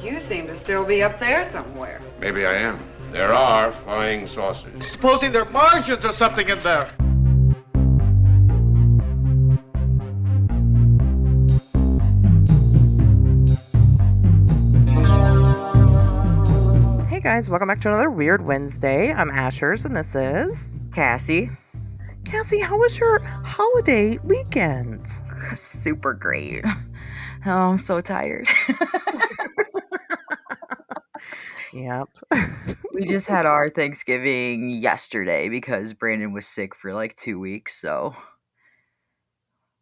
You seem to still be up there somewhere. Maybe I am. There are flying saucers. Supposing they're Martians or something in there. Hey guys, welcome back to another Weird Wednesday. I'm Asherz and this is Cassie. Cassie, how was your holiday weekend? Super great. Oh, I'm so tired. Yep. We just had our Thanksgiving yesterday because Brandon was sick for like 2 weeks, so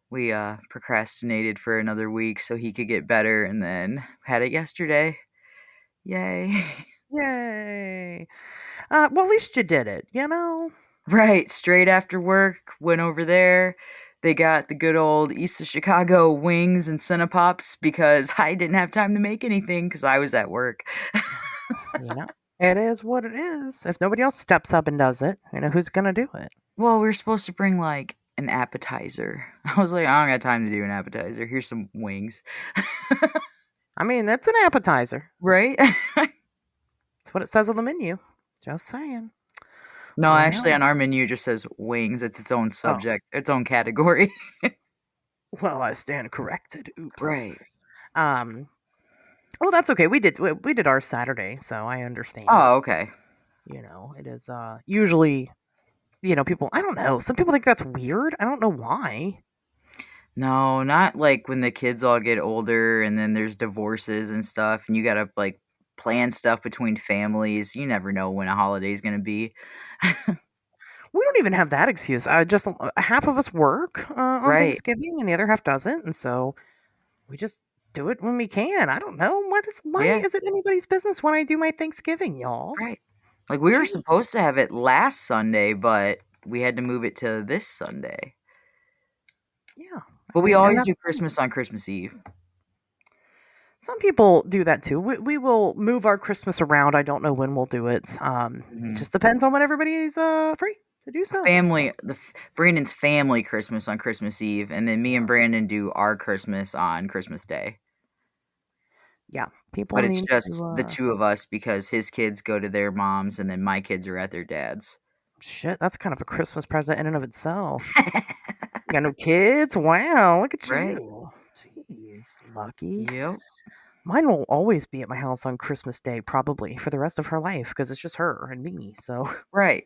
we procrastinated for another week so he could get better and then had it yesterday. Yay. Yay. Well, at least you did it, you know? Right, straight after work, went over there. They got the good old East of Chicago wings and Cinepops because I didn't have time to make anything because I was at work. You know, it is what it is. If nobody else steps up and does it, you know, who's going to do it? Well, we were supposed to bring like an appetizer. I was like, I don't got time to do an appetizer. Here's some wings. I mean, that's an appetizer. Right? That's what it says on the menu. Just saying. No, Well. actually on our menu it just says wings. It's its own subject, its own category. Well, I stand corrected. Oops. Right. Well, that's okay. We did ours Saturday, so I understand. Oh, okay. You know, it is usually, you know, people, I don't know. Some people think that's weird. I don't know why. No, not like when the kids all get older and then there's divorces and stuff and you got to like plan stuff between families. You never know when a holiday is going to be. We don't even have that excuse. Just half of us work on Right. Thanksgiving and the other half doesn't, and so we just do it when we can. I don't know. Why Yeah. is it anybody's business when I do my Thanksgiving, y'all? Right. Like we were Jeez. supposed to have it last Sunday, but we had to move it to this Sunday. Yeah. But we And always do that's- Christmas on Christmas Eve. Some people do that too. We will move our Christmas around. I don't know when we'll do it. It just depends on when everybody's free to do so. Brandon's family Christmas on Christmas Eve, and then me and Brandon do our Christmas on Christmas Day. Yeah, people. But it's need just to, the two of us because his kids go to their moms, and then my kids are at their dad's. Shit, that's kind of a Christmas present in and of itself. You got no kids? Wow, look at you. Right. Jeez, lucky. Yep. Mine will always be at my house on Christmas Day, probably for the rest of her life, because it's just her and me. So Right.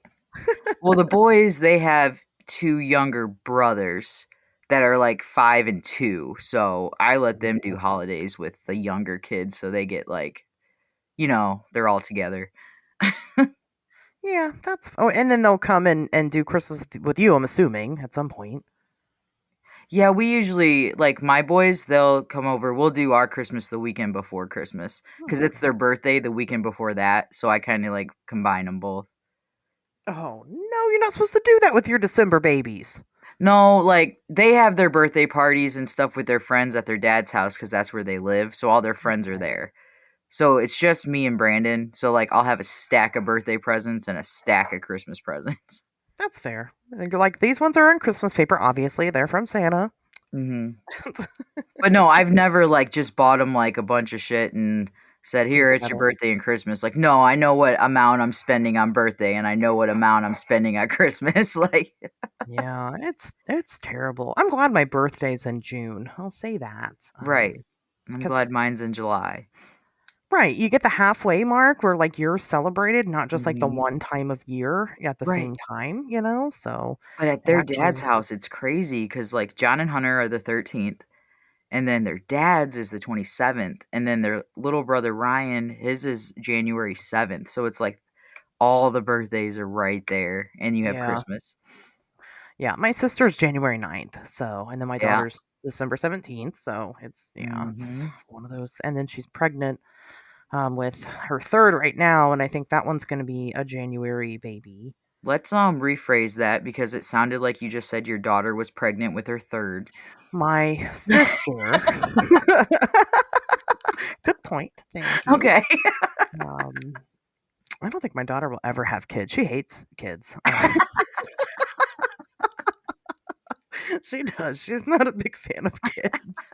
Well, the boys, they have two younger brothers that are like 5 and 2. So I let them do holidays with the younger kids so they get like, you know, they're all together. yeah, that's. Oh, and then they'll come and do Christmas with you. I'm assuming at some point. Yeah, we usually, like my boys, they'll come over. We'll do our Christmas the weekend before Christmas because it's their birthday the weekend before that. So I kind of like combine them both. Oh no, you're not supposed to do that with your December babies. No, like they have their birthday parties and stuff with their friends at their dad's house because that's where they live. So all their friends are there. So it's just me and Brandon. So like I'll have a stack of birthday presents and a stack of Christmas presents. That's fair. I think like these ones are on Christmas paper. Obviously, they're from Santa. But no, I've never like just bought them like a bunch of shit and said, "Here, it's your birthday and Christmas." Like, no, I know what amount I'm spending on birthday, and I know what amount I'm spending at Christmas. Like, Yeah, it's terrible. I'm glad my birthday's in June. I'll say that. Right. I'm 'cause- glad mine's in July. Right, you get the halfway mark where like you're celebrated, not just like the Mhm. one time of year at the Right. same time, you know? So But at it their actually- dad's house, it's crazy because like John and Hunter are the 13th, and then their dad's is the 27th, and then their little brother Ryan, his is January 7th. So it's like all the birthdays are right there, and you have Yeah. Christmas. Yeah, my sister's January 9th, so and then my Yeah. daughter's December 17th, so it's it's one of those, and then she's pregnant with her third right now, and I think that one's going to be a January baby. Let's rephrase that because it sounded like you just said your daughter was pregnant with her third. My sister. Good point. Thank you. Okay. I don't think my daughter will ever have kids. She hates kids. She does. She's not a big fan of kids.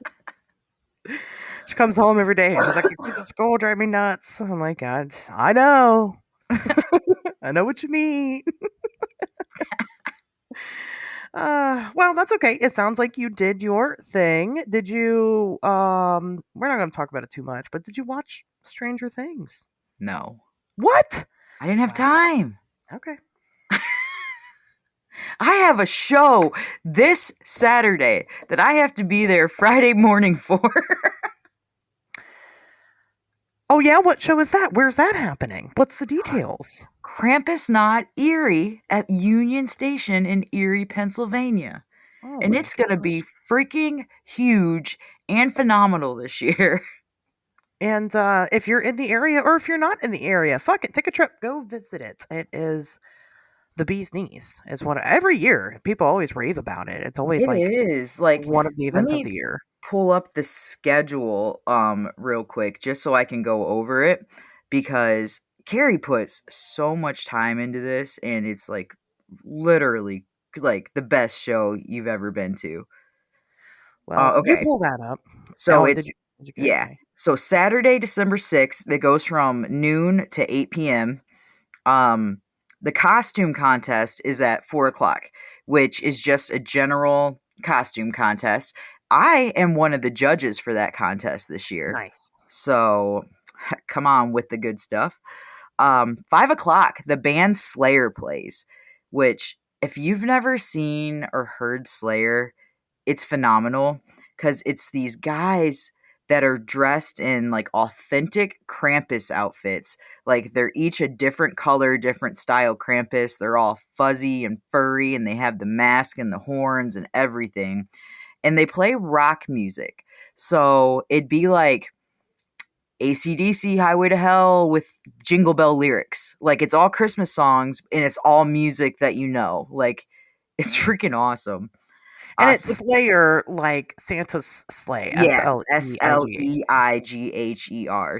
She comes home every day and she's like, the kids at school drive me nuts. Oh my God. I know. I know what you mean. Well, that's okay. It sounds like you did your thing. Did you we're not gonna talk about it too much, but did you watch Stranger Things? No. What? I didn't have Wow. time. Okay. I have a show this Saturday that I have to be there Friday morning for. Oh yeah, what show is that? Where's that happening? What's the details? Krampus Not Erie at Union Station in Erie, Pennsylvania. Oh And my it's going to be gosh. freaking huge and phenomenal this year. And if you're in the area or if you're not in the area, fuck it, take a trip, go visit it. It is the bee's knees. Is what every year people always rave about it. It's always It like is. Like, one of the let events of me the year. pull up the schedule real quick just so I can go over it because Carrie puts so much time into this and it's like literally like the best show you've ever been to. Well, you Okay. pull that up. So Oh, it's did you get yeah. okay. So Saturday, December 6th, it goes from noon to 8 p.m. Um, the costume contest is at 4 o'clock, which is just a general costume contest. I am one of the judges for that contest this year. Nice. So come on with the good stuff. 5 o'clock, the band Slayer plays, which if you've never seen or heard Slayer, it's phenomenal because it's these guys that are dressed in like authentic Krampus outfits. Like they're each a different color, different style Krampus. They're all fuzzy and furry and they have the mask and the horns and everything. And they play rock music. So it'd be like AC/DC Highway to Hell with Jingle Bell lyrics. Like it's all Christmas songs and it's all music that you know. Like it's freaking awesome. And it's Six, Slayer like Santa's sleigh. yes, Sleigh. Sleighger,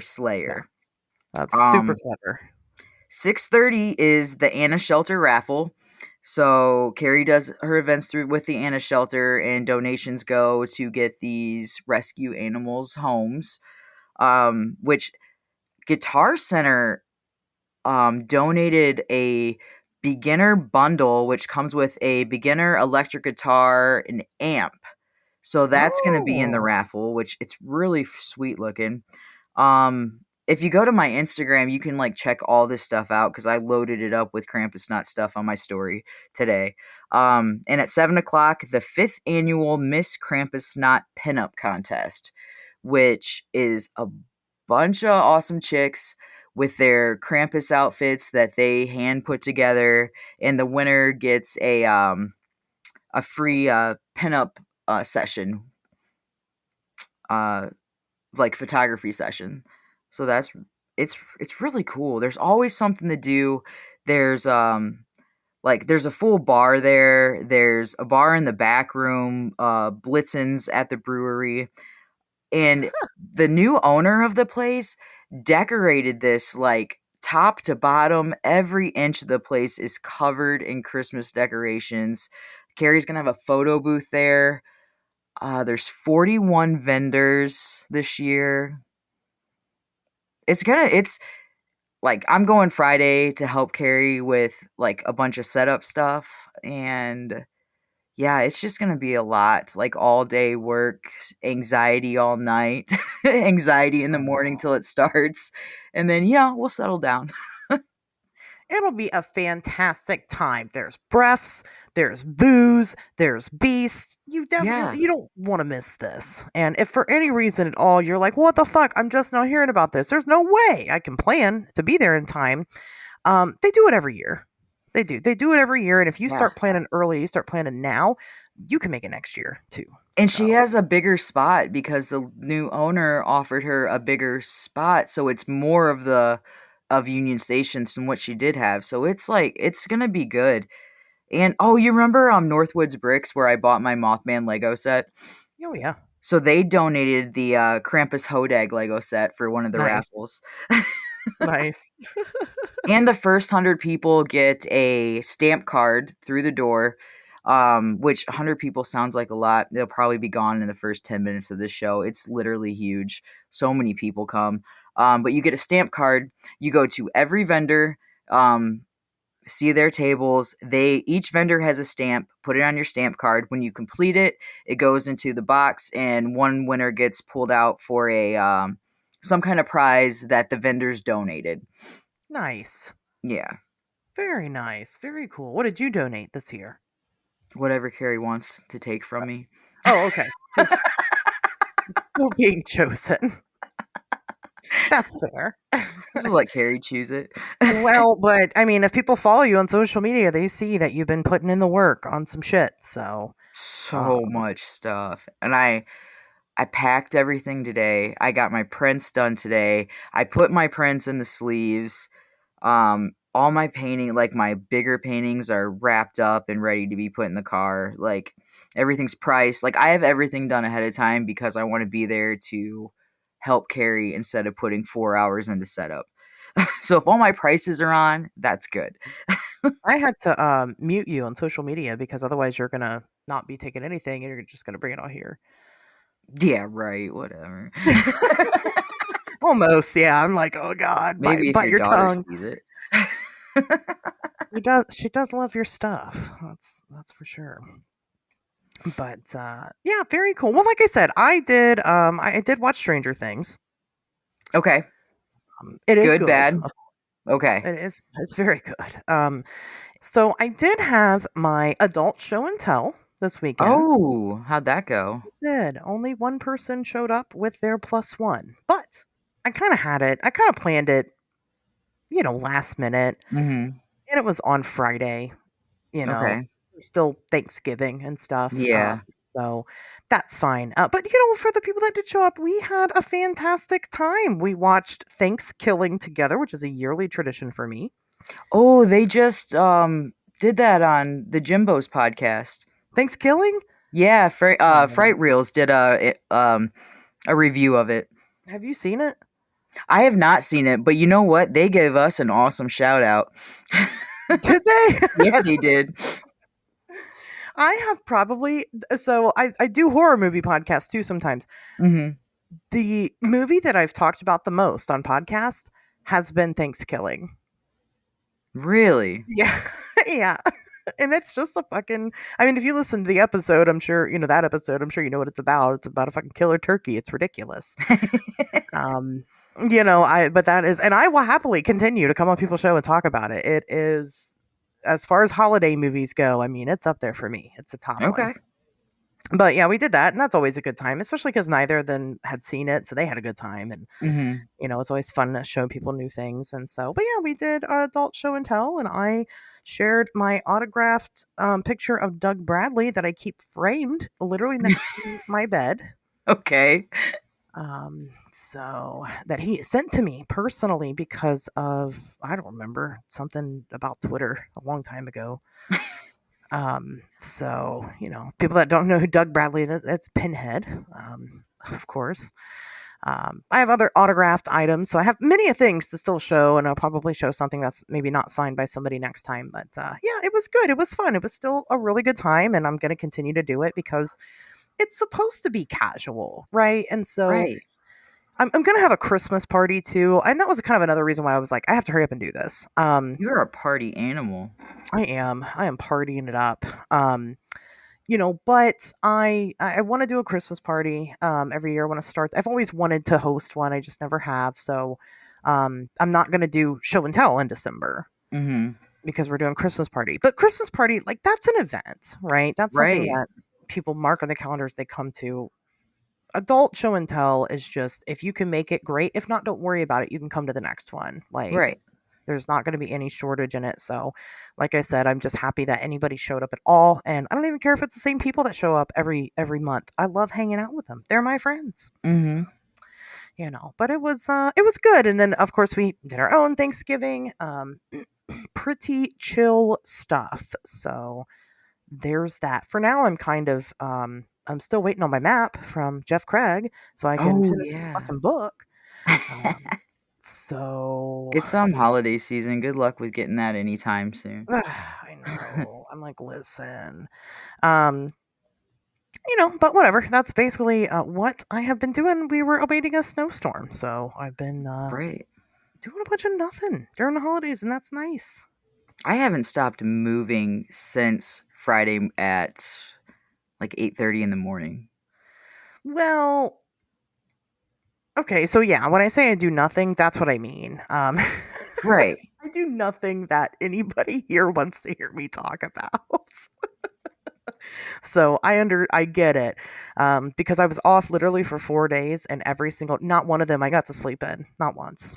Yeah, Slayer. that's super Um, clever. 6:30 is the Anna Shelter raffle. So Carrie does her events through with the Anna Shelter, and donations go to get these rescue animals homes. Which Guitar Center donated a beginner bundle, which comes with a beginner electric guitar, an amp. So that's going to be in the Oh. raffle, which it's really sweet looking. If you go to my Instagram, you can like check all this stuff out because I loaded it up with Krampus Knot stuff on my story today. And at 7 o'clock, the 5th annual Miss Krampus Knot pinup contest, which is a bunch of awesome chicks with their Krampus outfits that they hand put together, and the winner gets a free pinup session, uh, like photography session. So it's really cool. There's always something to do. There's like there's a full bar there. There's a bar in the back room. Blitzen's at the brewery, and the new owner of the place decorated this like top to bottom. Every inch of the place is covered in Christmas decorations. Carrie's gonna have a photo booth there. There's 41 vendors this year. It's like I'm going Friday to help Carrie with like a bunch of setup stuff, and yeah, it's just gonna be a lot. Like all day work, anxiety all night, anxiety in the morning till it starts, and then yeah, we'll settle down. It'll be a fantastic time. There's breasts, there's booze, there's beasts. Yeah. You don't want to miss this. And if for any reason at all you're like, what the fuck? I'm just not hearing about this. There's no way I can plan to be there in time. They do it every year. They do. They do it every year. And if you Yeah. start planning early, you start planning now, you can make it next year too. And So she has a bigger spot because the new owner offered her a bigger spot, so it's more of Union Stations than what she did have. So it's like it's gonna be good. And oh, you remember Northwoods Bricks where I bought my Mothman Lego set? oh yeah. So they donated the Krampus Hodag Lego set for one of the Nice. raffles. Nice. And the first 100 people get a stamp card through the door. which 100 people sounds like a lot. They'll probably be gone in the first 10 minutes of this show. It's literally huge. So many people come. But you get a stamp card. You go to every vendor, see their tables. Each vendor has a stamp. Put it on your stamp card. When you complete it, it goes into the box, and one winner gets pulled out for a some kind of prize that the vendors donated. Nice. Yeah. Very nice. Very cool. What did you donate this year? Whatever Carrie wants to take from me. Oh, okay. Still being chosen. That's fair. Just let Carrie choose it. Well, but I mean, if people follow you on social media, they see that you've been putting in the work on some shit. So much stuff. And I packed everything today. I got my prints done today. I put my prints in the sleeves. All my painting, like my bigger paintings, are wrapped up and ready to be put in the car. Like, everything's priced. Like, I have everything done ahead of time because I want to be there to help Carrie instead of putting 4 hours into setup. So if all my prices are on, that's good. I had to mute you on social media because otherwise you're gonna not be taking anything and you're just gonna bring it all here. Yeah, right. Whatever. Almost, yeah. I'm like, oh god, Maybe bite if your your daughter tongue. sees it. She does love your stuff. That's for sure. But yeah, very cool. Well, like I said, I did watch Stranger Things. Okay. It is Good, bad? Okay. It's very good. So I did have my adult show and tell this weekend. Oh, how'd that go? Did only one person showed up with their +1, but I kind of had it. I kind of planned it, last minute, Mm-hmm. and it was on Friday. Okay. Still Thanksgiving and stuff. Yeah. So that's fine. But for the people that did show up, we had a fantastic time. We watched Thanksgiving together, which is a yearly tradition for me. Oh, they just did that on the Jimbo's podcast. Thanksgiving? Yeah, Fright Reels did a review of it. Have you seen it? I have not seen it, but you know what? They gave us an awesome shout out. Did they? Yeah, they did. I have probably I do horror movie podcasts too sometimes. Mm-hmm. The movie that I've talked about the most on podcast has been Thanksgiving. Really? Yeah. Yeah. And it's just if you listen to the episode, I'm sure, that episode, I'm sure you know what it's about. It's about a fucking killer turkey. It's ridiculous. But that is, and I will happily continue to come on people's show and talk about it. It is, as far as holiday movies go, I mean, it's up there for me. It's a top Okay. one. But yeah, we did that, and that's always a good time, especially because neither of them had seen it, so they had a good time. And it's always fun to show people new things. And so, but yeah, we did adult show and tell, and I shared my autographed picture of Doug Bradley that I keep framed literally next to my bed. Okay. So that he sent to me personally because of, I don't remember, something about Twitter a long time ago. So, people that don't know who Doug Bradley is, it's Pinhead, of course. I have other autographed items, so I have many things to still show, and I'll probably show something that's maybe not signed by somebody next time. But yeah, it was good. It was fun. It was still a really good time, and I'm going to continue to do it because it's supposed to be casual, right? And so Right. I'm going to have a Christmas party too, and that was kind of another reason why I was like, I have to hurry up and do this. You're a party animal. I am partying it up. But I want to do a Christmas party every year. I want to start. I've always wanted to host one. I just never have. So I'm not going to do show and tell in December because we're doing Christmas party. But Christmas party, like, that's an event, right? That's something that people mark on the calendars they come to. Adult show and tell is just, if you can make it, great. If not, don't worry about it. You can come to the next one. Like, there's not going to be any shortage in it. So, like I said, I'm just happy that anybody showed up at all. And I don't even care if it's the same people that show up every month. I love hanging out with them. They're my friends. So, but it was good. And then, of course, we did our own Thanksgiving. Pretty chill stuff. So there's that. For now, I'm kind of I'm still waiting on my map from Jeff Craig so I can finish the fucking book. So It's holiday season. Good luck with getting that anytime soon. I know. I'm like, listen. Um, but whatever. That's basically what I have been doing. We were awaiting a snowstorm, so I've been Right. doing a bunch of nothing during the holidays, and that's nice. I haven't stopped moving since Friday at like 8:30 in the morning. Well, okay, so yeah, when I say I do nothing, that's what I mean. Right. I do nothing that anybody here wants to hear me talk about. So I get it. Because I was off literally for 4 days, and not one of them I got to sleep in. Not once.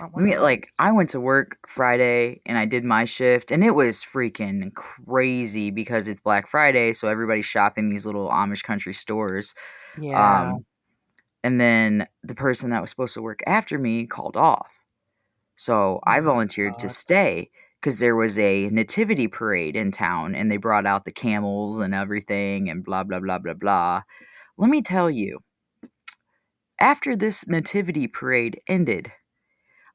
Not I one mean, like, once. I went to work Friday and I did my shift, and it was freaking crazy because it's Black Friday, so everybody's shopping these little Amish country stores. Yeah. Um, and then the person that was supposed to work after me called off. So I Oh, that volunteered to sucks. stay because there was a nativity parade in town and they brought out the camels and everything and blah, blah, blah, blah, blah. Let me tell you, after this nativity parade ended,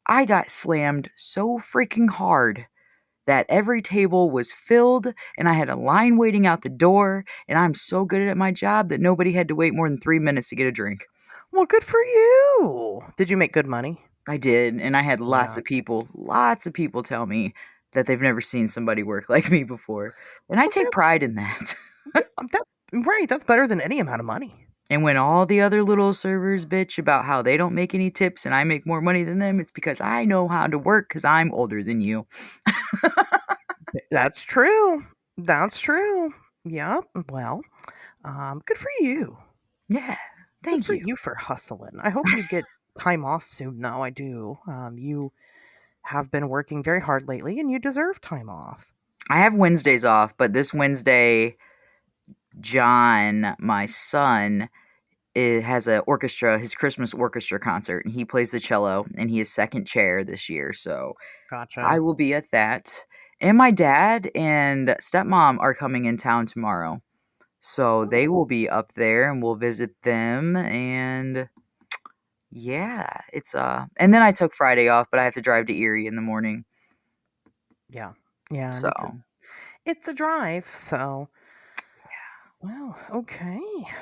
I got slammed so freaking hard that every table was filled and I had a line waiting out the door. And I'm so good at my job that nobody had to wait more than 3 minutes to get a drink. Well, good for you. Did you make good money? I did. And I had lots Yeah. of people tell me that they've never seen somebody work like me before. And I Well, take pride in that. that right. That's better than any amount of money. And when all the other little servers bitch about how they don't make any tips and I make more money than them, it's because I know how to work because I'm older than you. That's true. That's true. Yeah. Well, good for you. Yeah. Good Thank for you. you for hustling. I hope you get time off soon, though. I do. You have been working very hard lately, and you deserve time off. I have Wednesdays off, but this Wednesday, John, my son, has a orchestra, his Christmas orchestra concert, and he plays the cello, and he is second chair this year, so Gotcha. I will be at that. And my dad and stepmom are coming in town tomorrow, so they will Oh, be up there, and we'll visit them. And yeah, and then I took Friday off, but I have to drive to Erie in the morning, yeah, yeah, and so it's a drive. So, well, okay.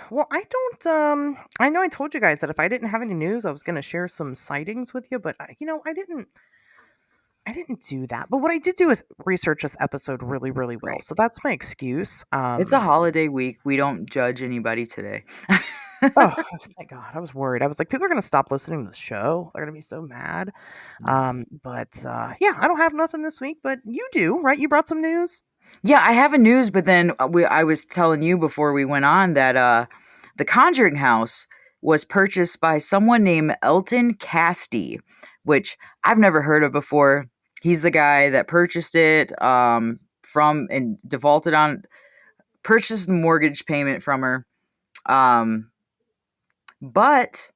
Well, I don't. I know I told you guys that if I didn't have any news, I was going to share some sightings with you, but I didn't. I didn't do that. But what I did do is research this episode really, really well. right. So that's my excuse. It's a holiday week. We don't judge anybody today. Oh, thank God. I was worried. I was like, people are going to stop listening to the show. They're going to be so mad. But yeah, I don't have nothing this week, but you do, right? You brought some news? Yeah, I have a news, but then I was telling you before we went on that the Conjuring House was purchased by someone named Elton Castie, which I've never heard of before. He's the guy that purchased it from and purchased the mortgage payment from her. But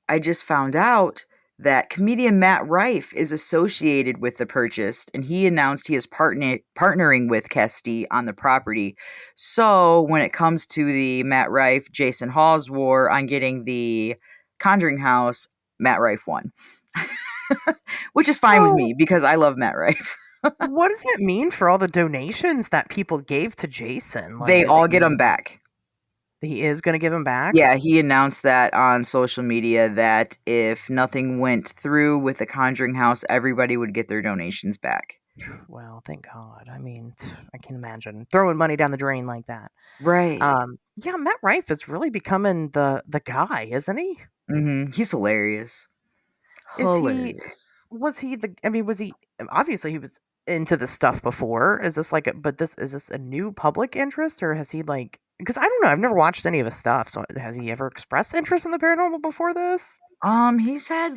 I just found out that comedian Matt Rife is associated with the purchase, and he announced he is partnering with Cassie on the property. So when it comes to the Matt Rife Jason Hawes war on getting the Conjuring House, Matt Rife won, which is fine with Well, me because I love Matt Rife. what does it mean for all the donations that people gave to Jason? Like, They all get them back. he is going to give him back? Yeah, he announced that on social media that if nothing went through with the Conjuring House, everybody would get their donations back. Well, thank God. I mean, I can imagine throwing money down the drain like that. Right. Yeah, Matt Rife is really becoming the guy, isn't he? He's hilarious. Is he? Hilarious. Was he the? I mean, was he? Obviously, he was into this stuff before. Is this like? Is this a new public interest, or has he like? Because I don't know. I've never watched any of his stuff. So has he ever expressed interest in the paranormal before this? He's had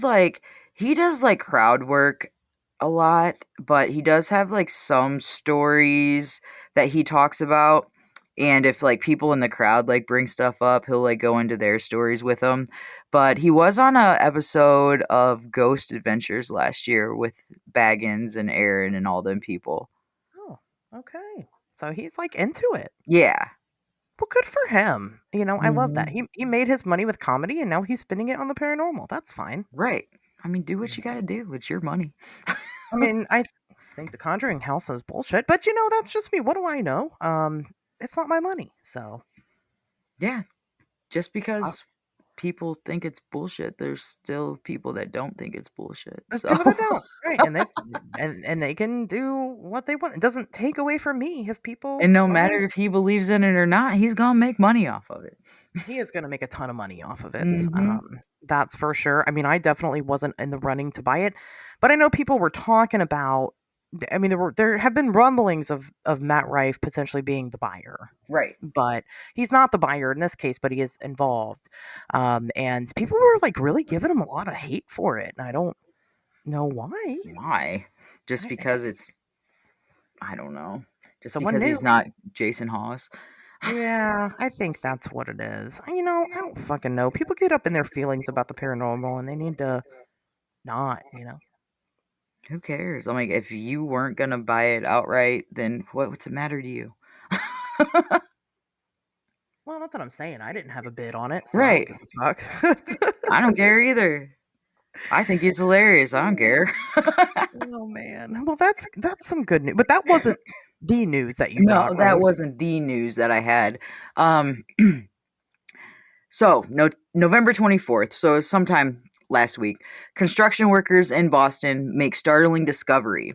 he does crowd work a lot, but he does have some stories that he talks about. And if people in the crowd bring stuff up, he'll go into their stories with them. But he was on a episode of Ghost Adventures last year with Baggins and Aaron and all them people. Oh, okay. So he's like into it. Yeah. Well, good for him. I love that. hmm He made his money with comedy, and now he's spending it on the paranormal. That's fine. Right. I mean, do what you got to do. It's your money. I mean, I think the Conjuring House is bullshit, but that's just me. What do I know? It's not my money, so Yeah, just uh, because people think it's bullshit, there's still people that don't think it's bullshit. there's So people that don't, right? And they can do what they want. It doesn't take away from me if people and no are matter gonna. if he believes in it or not, he's going to make money off of it. He is gonna make a ton of money off of it. Mhm. That's for sure. I mean, I definitely wasn't in the running to buy it, but I know people were talking about. I mean, there have been rumblings of Matt Rife potentially being the buyer, Right. but he's not the buyer in this case, but he is involved. And people were like really giving him a lot of hate for it, and I don't know why. Why? Just I, because it's I don't know. Just someone because new. he's not Jason Hawes. Yeah, I think that's what it is. I don't fucking know. People get up in their feelings about the paranormal, and they need to not. Who cares? I'm like, if you weren't gonna buy it outright, then what's it matter to you? Well, that's what I'm saying. I didn't have a bid on it, so I don't Right. give a fuck. I don't care either. I think he's hilarious. I don't care. Oh man. Well, that's some good news, but that wasn't the news that you No, got, that right? wasn't the news that I had. Um, so November 24th, so sometime last week, construction workers in Boston make startling discovery,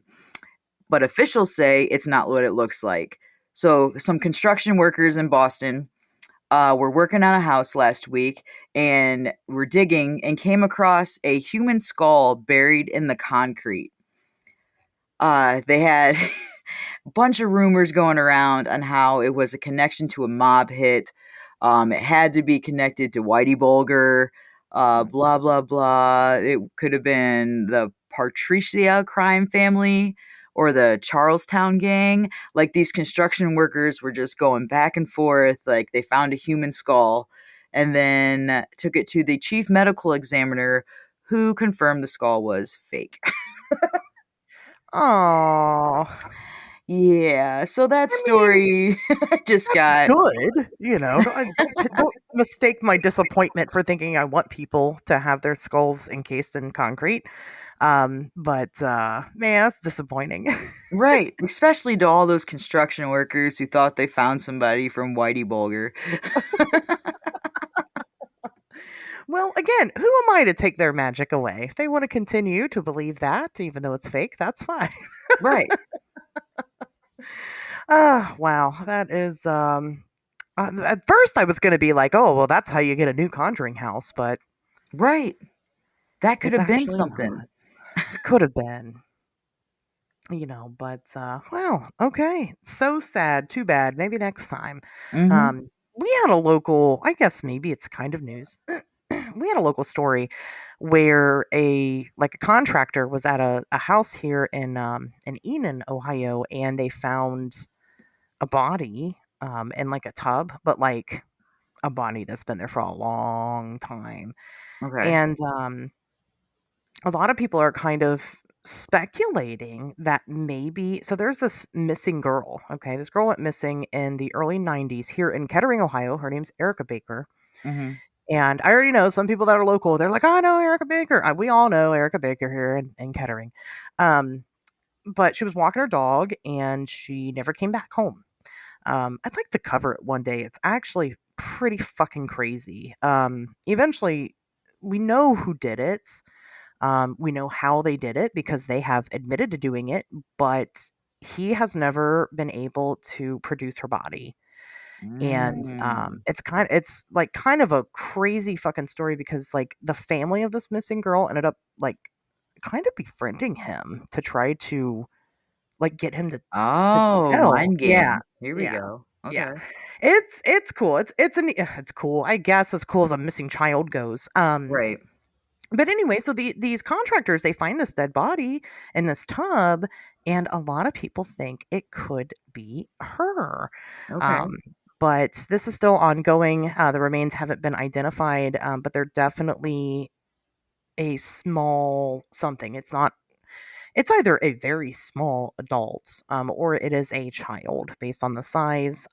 but officials say it's not what it looks like. So some construction workers in Boston were working on a house last week and were digging and came across a human skull buried in the concrete. They had a bunch of rumors going around on how it was a connection to a mob hit. It had to be connected to Whitey Bulger. Blah blah blah. It could have been the Patricia crime family or the Charlestown gang. Like these construction workers were just going back and forth. Like they found a human skull and then took it to the chief medical examiner, who confirmed the skull was fake. Oh, Yeah, so that I mean, story just got good. Don't mistake my disappointment for thinking I want people to have their skulls encased in concrete. But man, that's disappointing. right, especially to all those construction workers who thought they found somebody from Whitey Bulger. Well, again, who am I to take their magic away? If they want to continue to believe that, even though it's fake, that's fine. Right, Wow, that is at first I was going to be like, "Oh, well that's how you get a new conjuring house," but right. That could it's have been actually something. not. It could have been, but well, okay. So sad. Too bad. Maybe next time. Mhm. We had a local, I guess maybe it's kind of news. We had a local story where a contractor was at a house here in Enon, Ohio, and they found a body in like a tub, but like a body that's been there for a long time. Okay. And a lot of people are kind of speculating that maybe there's this missing girl. Okay, this girl went missing in the early 90s here in Kettering, Ohio. Her name's Erica Baker. Mhm. And I already know some people that are local. They're like, "I know Erica Baker." We all know Erica Baker here in Kettering. Um, but she was walking her dog and she never came back home. I'd like to cover it one day. It's actually pretty fucking crazy. Eventually, we know who did it. We know how they did it because they have admitted to doing it, but he has never been able to produce her body. And Mm. it's like kind of a crazy fucking story because like the family of this missing girl ended up like kind of befriending him to try to like get him to Oh, tell. mind Yeah. game. Here we Yeah. go. Yeah. Okay. It's cool. It's cool. I guess as cool as a missing child goes. Right. But anyway, so these contractors they find this dead body in this tub, and a lot of people think it could be her. Okay. Um, but this is still ongoing. The remains haven't been identified, but they're definitely a small something. It's not. It's either a very small adult, or it is a child based on the size.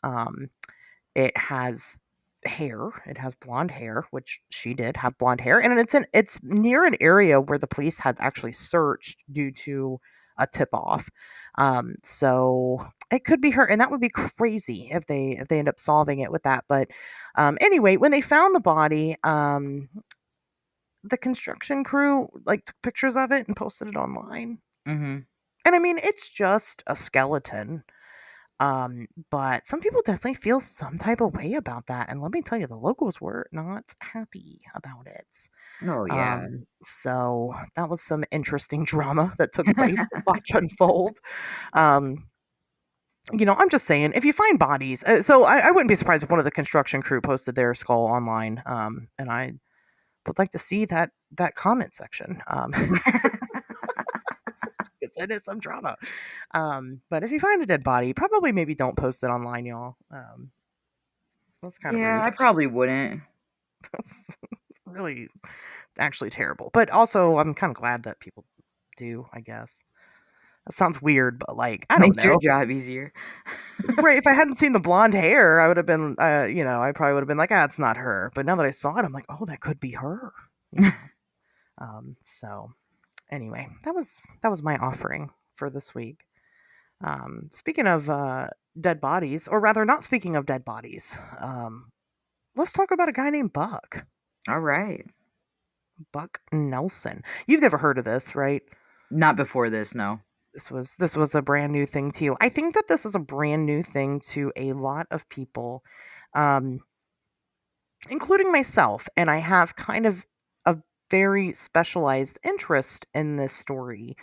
It has hair. It has blonde hair, which she did have blonde hair, and it's near an area where the police had actually searched due to a tip off. So it could be her, and that would be crazy if they end up solving it with that. But anyway, when they found the body, the construction crew like took pictures of it and posted it online. Mm-hmm. And I mean, it's just a skeleton. But some people definitely feel some type of way about that. And let me tell you, the locals were not happy about it. Oh yeah. So that was some interesting drama that took place to watch unfold. Um, I'm just saying, if you find bodies, so I wouldn't be surprised if one of the construction crew posted their skull online. And I would like to see that comment section. 'Cause it is some drama. But if you find a dead body, probably maybe don't post it online, y'all. That's kind of Yeah, rude. I probably wouldn't. That's really actually terrible. But also, I'm kind of glad that people do, I guess. That sounds weird, but like, I don't Makes your know. job easier. Right, if I hadn't seen the blonde hair, I would have been, I probably would have been like, it's not her. But now that I saw it, I'm like, oh, that could be her. You know? So anyway, that was my offering for this week. Speaking of dead bodies, or rather, not speaking of dead bodies, let's talk about a guy named Buck. All right. Buck Nelson. You've never heard of this, right? Not before this, no. This was a brand new thing to you. I think that this is a brand new thing to a lot of people, um, including myself, and I have kind of a very specialized interest in this story.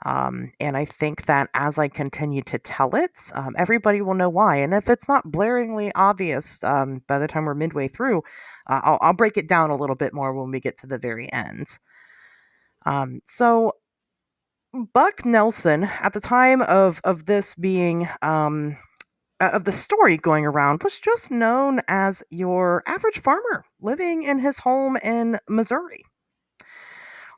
And I think that as I continue to tell it, everybody will know why. And if it's not blaringly obvious by the time we're midway through, I'll break it down a little bit more when we get to the very end. So Buck Nelson, at the time of this being of the story going around, was just known as your average farmer living in his home in Missouri.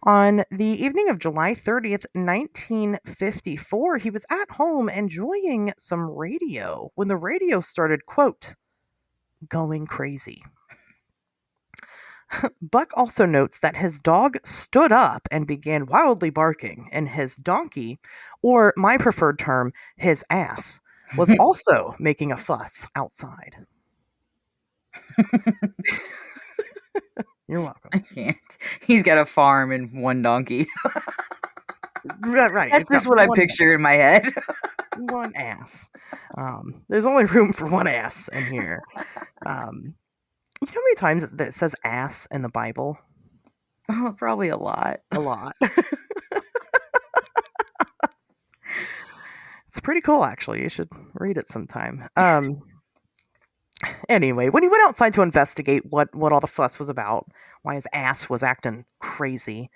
On the evening of July 30th, 1954, he was at home enjoying some radio when the radio started, quote, going crazy. Buck also notes that his dog stood up and began wildly barking, and his donkey, or my preferred term, his ass, was also making a fuss outside. You're welcome. I can't. He's got a farm and one donkey. Right. That's it's got just what I one- picture in my head. One ass. There's only room for one ass in here. You know how many times it says ass in the Bible? Oh, probably a lot. A lot. It's pretty cool, actually. You should read it sometime. Anyway, when he went outside to investigate what all the fuss was about, why his ass was acting crazy,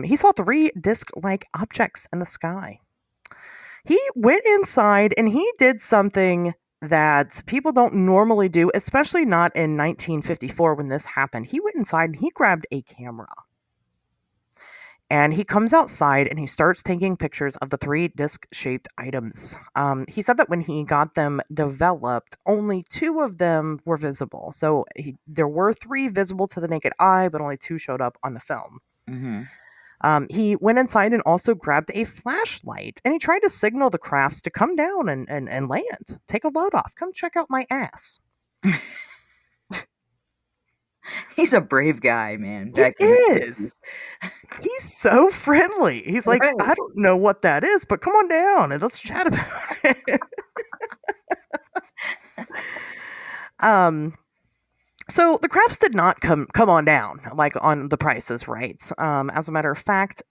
he saw 3 disc-like objects in the sky. He went inside and he did something that people don't normally do, especially not in 1954 when this happened. He went inside and he grabbed a camera. And he comes outside and he starts taking pictures of the 3 disc-shaped items. He said that when he got them developed, only 2 of them were visible. So there were 3 visible to the naked eye, but only 2 showed up on the film. Mm-hmm. He went inside and also grabbed a flashlight, and he tried to signal the crafts to come down and land. Take a load off. Come check out my ass. He's a brave guy, man. He is. He's so friendly. He's like, Right. I don't know what that is, but come on down and let's chat about it. So the crafts did not come on down, like on the prices, right? As a matter of fact,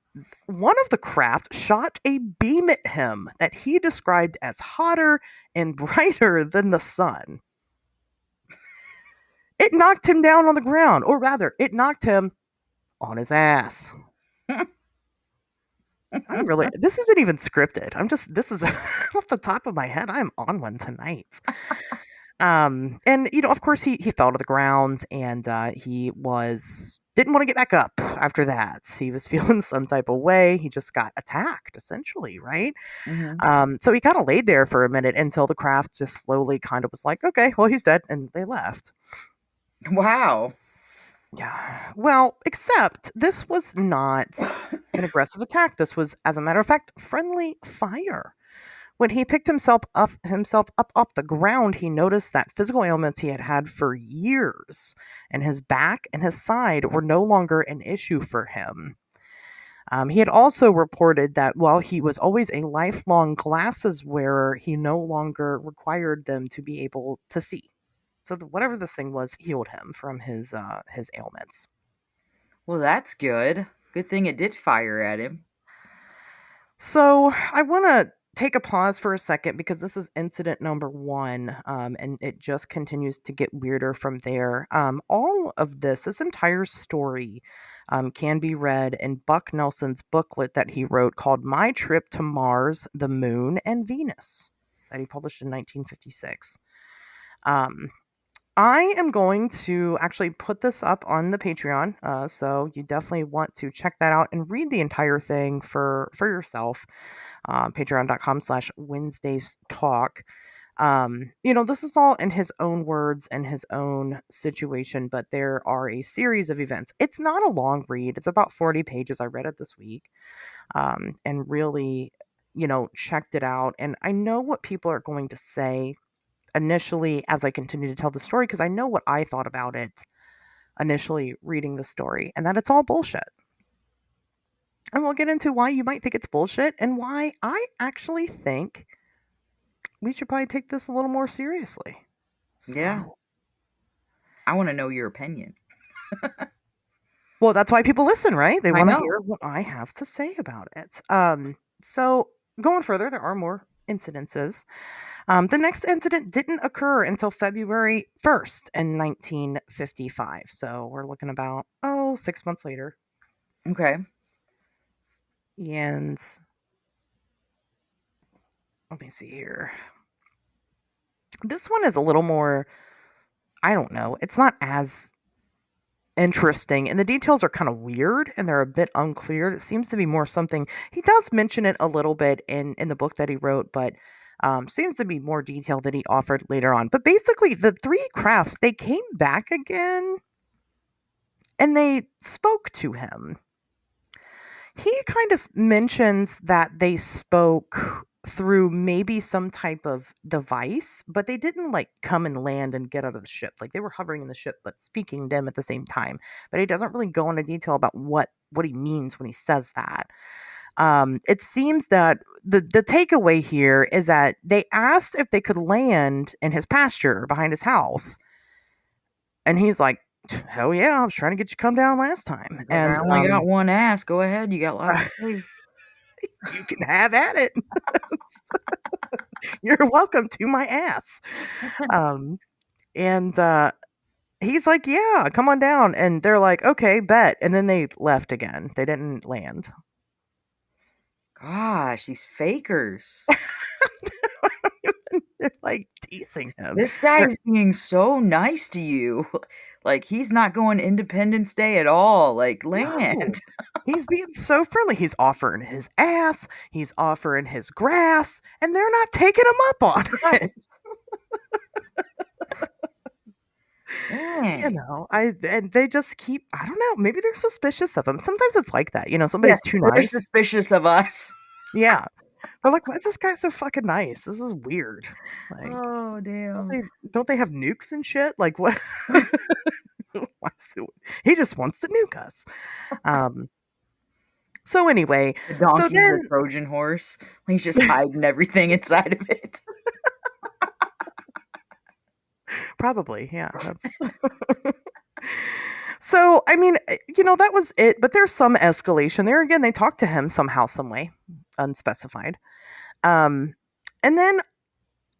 one of the craft shot a beam at him that he described as hotter and brighter than the sun. It knocked him down on the ground, or rather, it knocked him on his ass. This isn't even scripted. This is off the top of my head. I'm on one tonight. And of course he fell to the ground and he didn't want to get back up after that. He was feeling some type of way. He just got attacked, essentially, right? Mm-hmm. So he kind of laid there for a minute until the craft just slowly kind of was like, okay, well, he's dead, and they left. Wow. Yeah. Well, except this was not an aggressive attack. This was, as a matter of fact, friendly fire. When he picked himself up off the ground, he noticed that physical ailments he had had for years, and his back and his side were no longer an issue for him. He had also reported that while he was always a lifelong glasses wearer, he no longer required them to be able to see. So whatever this thing was healed him from his ailments. Well, that's good. Good thing it did fire at him. So I want to take a pause for a second because this is incident number 1, and it just continues to get weirder from there. All of this entire story, can be read in Buck Nelson's booklet that he wrote called "My Trip to Mars, the Moon, and Venus," that he published in 1956. Um, I am going to actually put this up on the Patreon, so you definitely want to check that out and read the entire thing for yourself. Patreon.com/WednesdaysTalk. This is all in his own words and his own situation, but there are a series of events. It's not a long read. It's about 40 pages. I read it this week, and really, checked it out. And I know what people are going to say initially as I continue to tell the story, because I know what I thought about it initially reading the story, and that it's all bullshit. And we'll get into why you might think it's bullshit and why I actually think we should probably take this a little more seriously. Yeah. I want to know your opinion. Well, that's why people listen, right? They I want to know. hear what I have to say about it. So going further, there are more incidences. The next incident didn't occur until February 1st in 1955. So we're looking about, 6 months later. Okay. And let me see here. This one is a little more, I don't know, it's not as interesting, and the details are kind of weird and they're a bit unclear. It seems to be more something he does mention it a little bit in the book that he wrote, but seems to be more detail that he offered later on. But basically, the 3 crafts, they came back again and they spoke to him. He kind of mentions that they spoke through maybe some type of device, but they didn't like come and land and get out of the ship. Like they were hovering in the ship, but speaking to him at the same time. But he doesn't really go into detail about what he means when he says that. It seems that the takeaway here is that they asked if they could land in his pasture behind his house, and he's like, "Hell yeah, I was trying to get you to come down last time." It's like, And I only got one ass. Go ahead. You got lots of space. you can have at it. You're welcome to my ass. And he's like, "Yeah, come on down." And they're like, "Okay, bet." And then they left again. They didn't land. Gosh, these fakers. They're like teasing him. This guy is being so nice to you. Like, he's not going Independence Day at all. Like, land. No. He's being so friendly. He's offering his ass, he's offering his grass, and they're not taking him up on it. Dang. And they just keep, I don't know, maybe they're suspicious of him. Sometimes it's like that, somebody's too They're nice. suspicious of us. Yeah. They're like, why is this guy so fucking nice? This is weird. Like, Oh, damn. don't they have nukes and shit? Like, what? He just wants to nuke us. So anyway, The so donkey's then the Trojan horse. He's just hiding everything inside of it. probably, yeah. That's so, I mean, that was it. But there's some escalation there. Again, they talked to him somehow, some way, unspecified. And then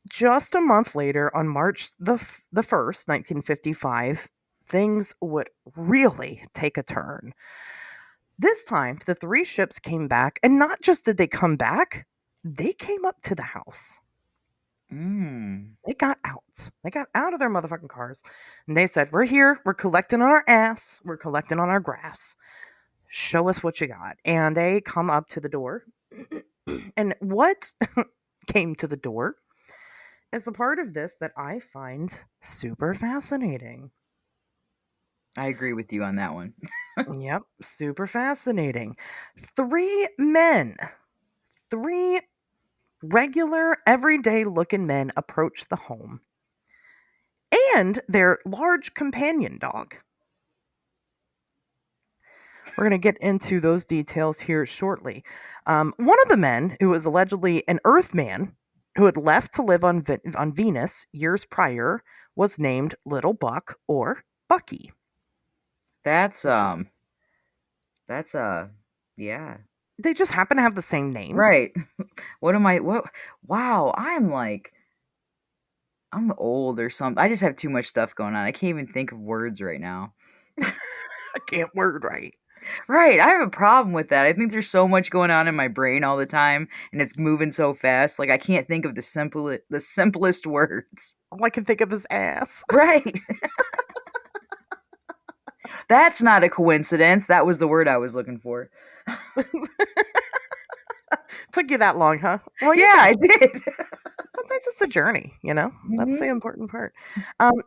just a month later, on March the 1st, 1955, things would really take a turn. This time, the 3 ships came back, and not just did they come back, they came up to the house. They got out. They got out of their motherfucking cars, and they said, "We're here. We're collecting on our ass. We're collecting on our grass. Show us what you got." And they come up to the door, and what came to the door is the part of this that I find super fascinating. I agree with you on that one. Yep, super fascinating. 3 regular, everyday looking men approach the home and their large companion dog. We're going to get into those details here shortly. One of the men, who was allegedly an Earthman who had left to live on Venus years prior, was named Little Buck or Bucky. That's yeah. They just happen to have the same name. Right. What wow, I'm old or something. I just have too much stuff going on. I can't even think of words right now. I can't word right. Right, I have a problem with that. I think there's so much going on in my brain all the time, and it's moving so fast. Like I can't think of the simplest words. All I can think of is ass. Right. That's not a coincidence. That was the word I was looking for. Took you that long, huh? Well, Yeah, I did. sometimes it's a journey, That's the Mhm. important part.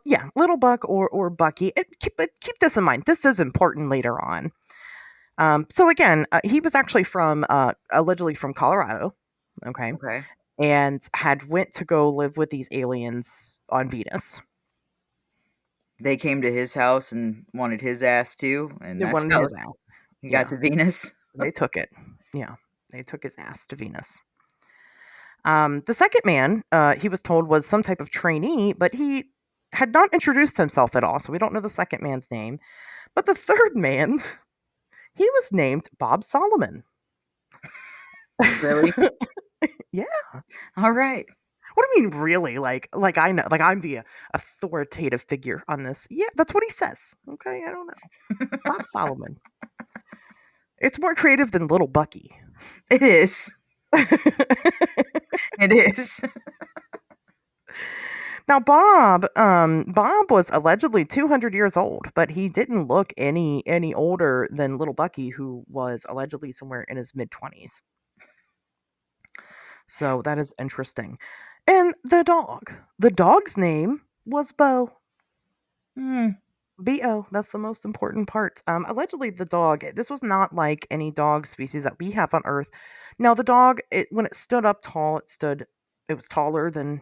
Yeah, Little Buck or Bucky. But keep this in mind. This is important later on. So again, he was actually allegedly from Colorado, okay, Okay. and had went to go live with these aliens on Venus. They came to his house and wanted his ass too, and They that's wanted how his ass. he Yeah, got to Venus. they took it. Yeah, they took his ass to Venus. The second man, he was told, was some type of trainee, but he had not introduced himself at all, so we don't know the second man's name. But the third man, he was named Bob Solomon. Really? Yeah. All right. What do you mean, really? Like I know, like I'm the authoritative figure on this. Yeah, that's what he says. Okay, I don't know. Bob Solomon. It's more creative than Little Bucky. It is. It is. Now, Bob was allegedly 200 years old, but he didn't look any older than Little Bucky, who was allegedly somewhere in his mid-20s. So that is interesting. And the dog's name was Bo. Hmm. B-O. That's the most important part. Allegedly, the dog, this was not like any dog species that we have on Earth. Now, the dog, when it stood up tall, it was taller than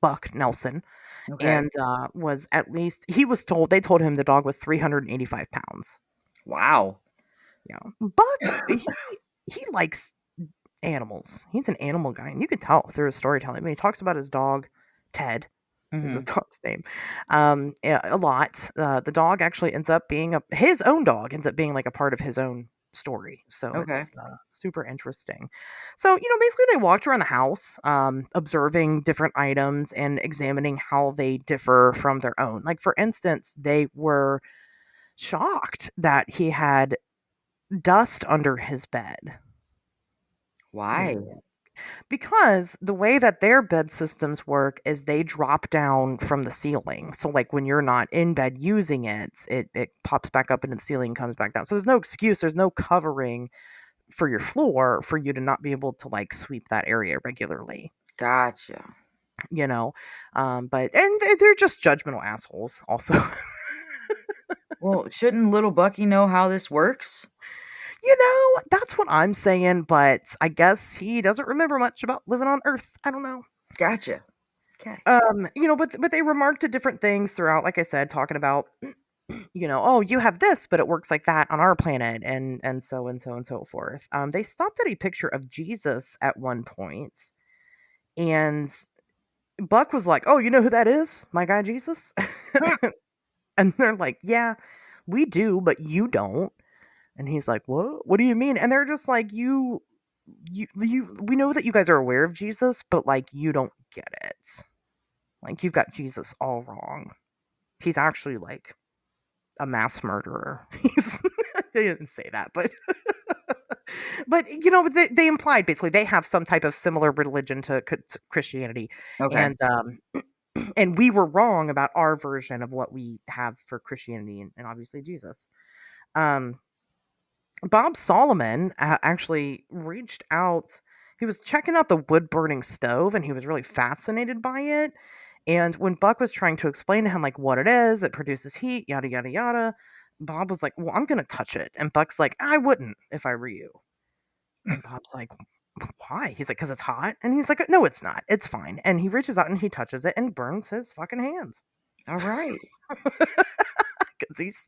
Buck Nelson. Okay. And was at least, they told him the dog was 385 pounds. Wow. Yeah. Buck, he likes animals. He's an animal guy. And you can tell through his storytelling. I mean, he talks about his dog, Ted. Is his dog's name. Yeah, a lot. The dog actually ends up being his own dog ends up being like a part of his own story. So Okay. it's super interesting. So, basically they walked around the house, observing different items and examining how they differ from their own. Like, for instance, they were shocked that he had dust under his bed. Why? Because the way that their bed systems work is they drop down from the ceiling. So like when you're not in bed using it pops back up into the ceiling and comes back down. So there's no excuse, there's no covering for your floor for you to not be able to like sweep that area regularly. Gotcha. But they're just judgmental assholes also. Well, shouldn't little Bucky know how this works? That's what I'm saying, but I guess he doesn't remember much about living on Earth. I don't know. Gotcha. Okay. But they remarked to different things throughout, like I said, talking about, oh, you have this, but it works like that on our planet, and so and so and so forth. They stopped at a picture of Jesus at one point, and Buck was like, "Oh, you know who that is? My guy Jesus." And they're like, "Yeah, we do, but you don't." And he's like, "What? What do you mean?" And they're just like, we know that you guys are aware of Jesus, but like you don't get it. Like you've got Jesus all wrong. He's actually like a mass murderer. They didn't say that, but they implied basically they have some type of similar religion to Christianity, Okay. and we were wrong about our version of what we have for Christianity and obviously Jesus. Bob Solomon actually reached out. He was checking out the wood burning stove and he was really fascinated by it. And when Buck was trying to explain to him like what it is, it produces heat, yada yada yada. Bob was like, well, I'm going to touch it. And Buck's like, I wouldn't if I were you. And Bob's like, why? He's like, because it's hot. And he's like, no, it's not. It's fine. And he reaches out and he touches it and burns his fucking hands. All right. Because he's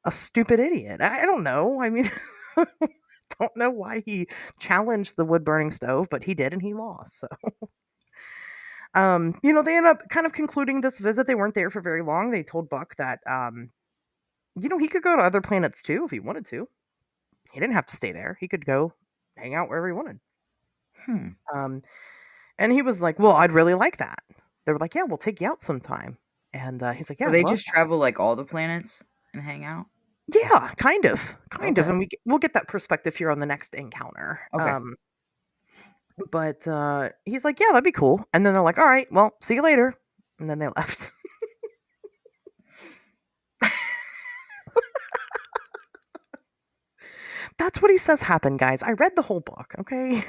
a stupid idiot. I don't know. I mean, don't know why he challenged the wood burning stove, but he did and he lost. So, they end up kind of concluding this visit. They weren't there for very long. They told Buck that, he could go to other planets too if he wanted to. He didn't have to stay there. He could go hang out wherever he wanted. And he was like, well, I'd really like that. They were like, yeah, we'll take you out sometime. And he's like, yeah. So they just travel like all the planets and hang out? Yeah, kind of. Okay. And we'll get that perspective here on the next encounter. Okay. But he's like, yeah, that'd be cool. And then they're like, all right, well, see you later. And then they left. That's what he says happened, guys. I read the whole book, okay?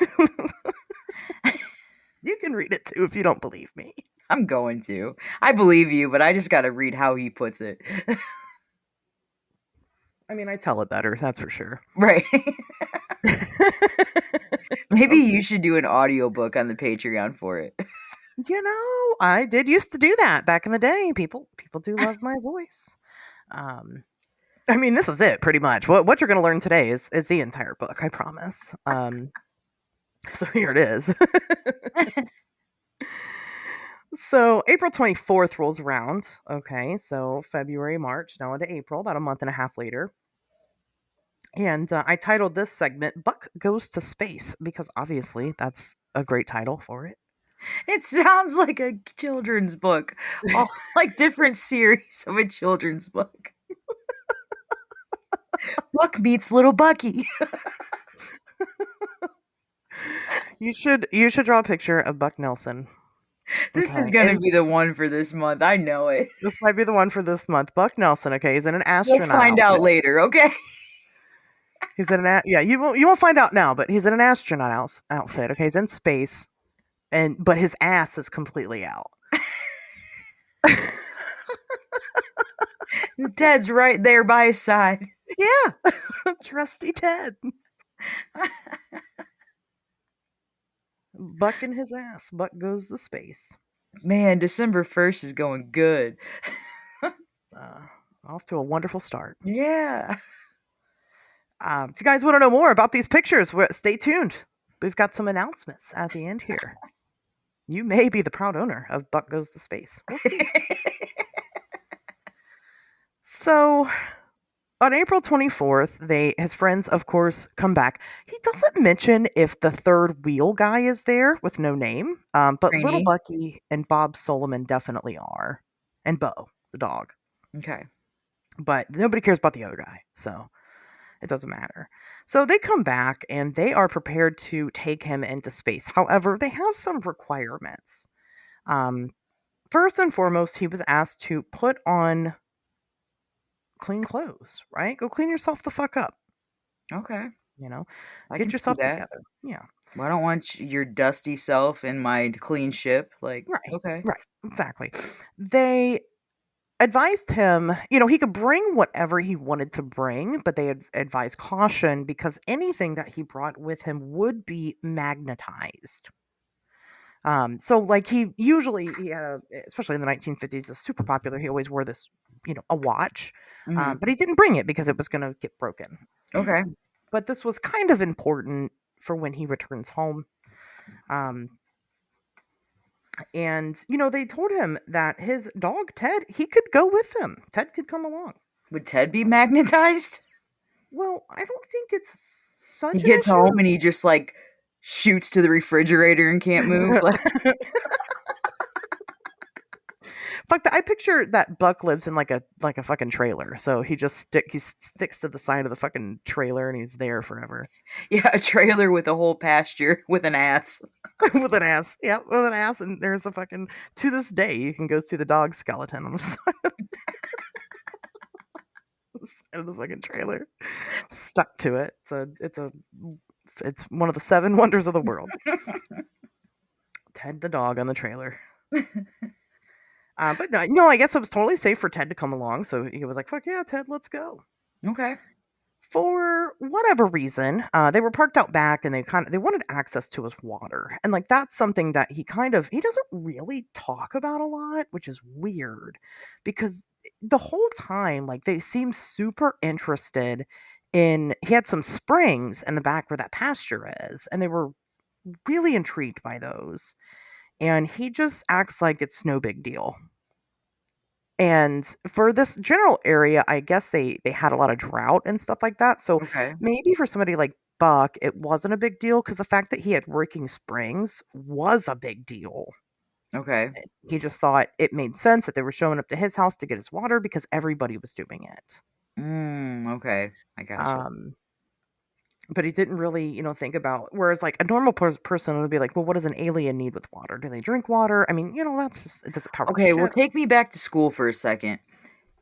You can read it too if you don't believe me. I'm going to. I believe you, but I just got to read how he puts it. I mean, I tell it better, that's for sure. Right. Maybe you should do an audiobook on the Patreon for it. I did used to do that back in the day. People do love my voice. I mean, this is it pretty much. What you're going to learn today is the entire book, I promise. So here it is. So April 24th rolls around. Okay, so February, March, now into April, about a month and a half later. And I titled this segment Buck Goes to Space because obviously that's a great title for it. It sounds like a children's book. Like different series of a children's book. Buck meets little Bucky. You should draw a picture of Buck Nelson. This is going to be the one for this month. I know it. This might be the one for this month. Buck Nelson, okay? He's in an astronaut We'll find out later, okay? He's in you won't find out now, but he's in an astronaut outfit, okay? He's in space, but his ass is completely out. Ted's right there by his side. Yeah. Trusty Ted. Buck in his ass. Buck goes to space. Man, December 1st is going good. Off to a wonderful start. Yeah. If you guys want to know more about these pictures, stay tuned. We've got some announcements at the end here. You may be the proud owner of Buck Goes to Space. We'll see. So, on April 24th, his friends, of course, come back. He doesn't mention if the third wheel guy is there with no name, but Rainy. Little Bucky and Bob Solomon definitely are. And Bo, the dog. Okay. But nobody cares about the other guy, so it doesn't matter. So they come back, and they are prepared to take him into space. However, they have some requirements. First and foremost, he was asked to put on clean clothes, right? Go clean yourself the fuck up. Okay. I Get can yourself see that. together. Yeah. Well, I don't want your dusty self in my clean ship. Like, Right. okay. Right. Exactly. They advised him, he could bring whatever he wanted to bring, but they advised caution because anything that he brought with him would be magnetized. So like he had, especially in the 1950s, it's super popular. He always wore this, a watch, but he didn't bring it because it was going to get broken. Okay. But this was kind of important for when he returns home. And, they told him that his dog, Ted, he could go with him. Ted could come along. Would Ted be magnetized? Well, I don't think it's such He an gets issue. home and he just like shoots to the refrigerator and can't move. Fuck that. I picture that Buck lives in like a fucking trailer. So he just sticks to the side of the fucking trailer and he's there forever. Yeah, a trailer with a whole pasture with an ass. With an ass. Yeah, with an ass. And there's a fucking, to this day, you can go see the dog skeleton on the side of the fucking trailer. Stuck to it. It's one of the 7 wonders of the world. Ted the dog on the trailer. But no, I guess it was totally safe for Ted to come along. So he was like, fuck yeah, Ted, let's go. Okay. For whatever reason, they were parked out back, and they wanted access to his water, and like that's something that he doesn't really talk about a lot, which is weird, because the whole time like they seem super interested in. He had some springs in the back where that pasture is, and they were really intrigued by those, and he just acts like it's no big deal. And for this general area, I guess they had a lot of drought and stuff like that. So Okay. maybe for somebody like Buck, it wasn't a big deal because the fact that he had working springs was a big deal. Okay. He just thought it made sense that they were showing up to his house to get his water because everybody was doing it. Okay. I gotcha. But he didn't really, think about. Whereas, like a normal person would be like, "Well, what does an alien need with water? Do they drink water? I mean, that's just it doesn't power the Okay, well, ship." take me back to school for a second.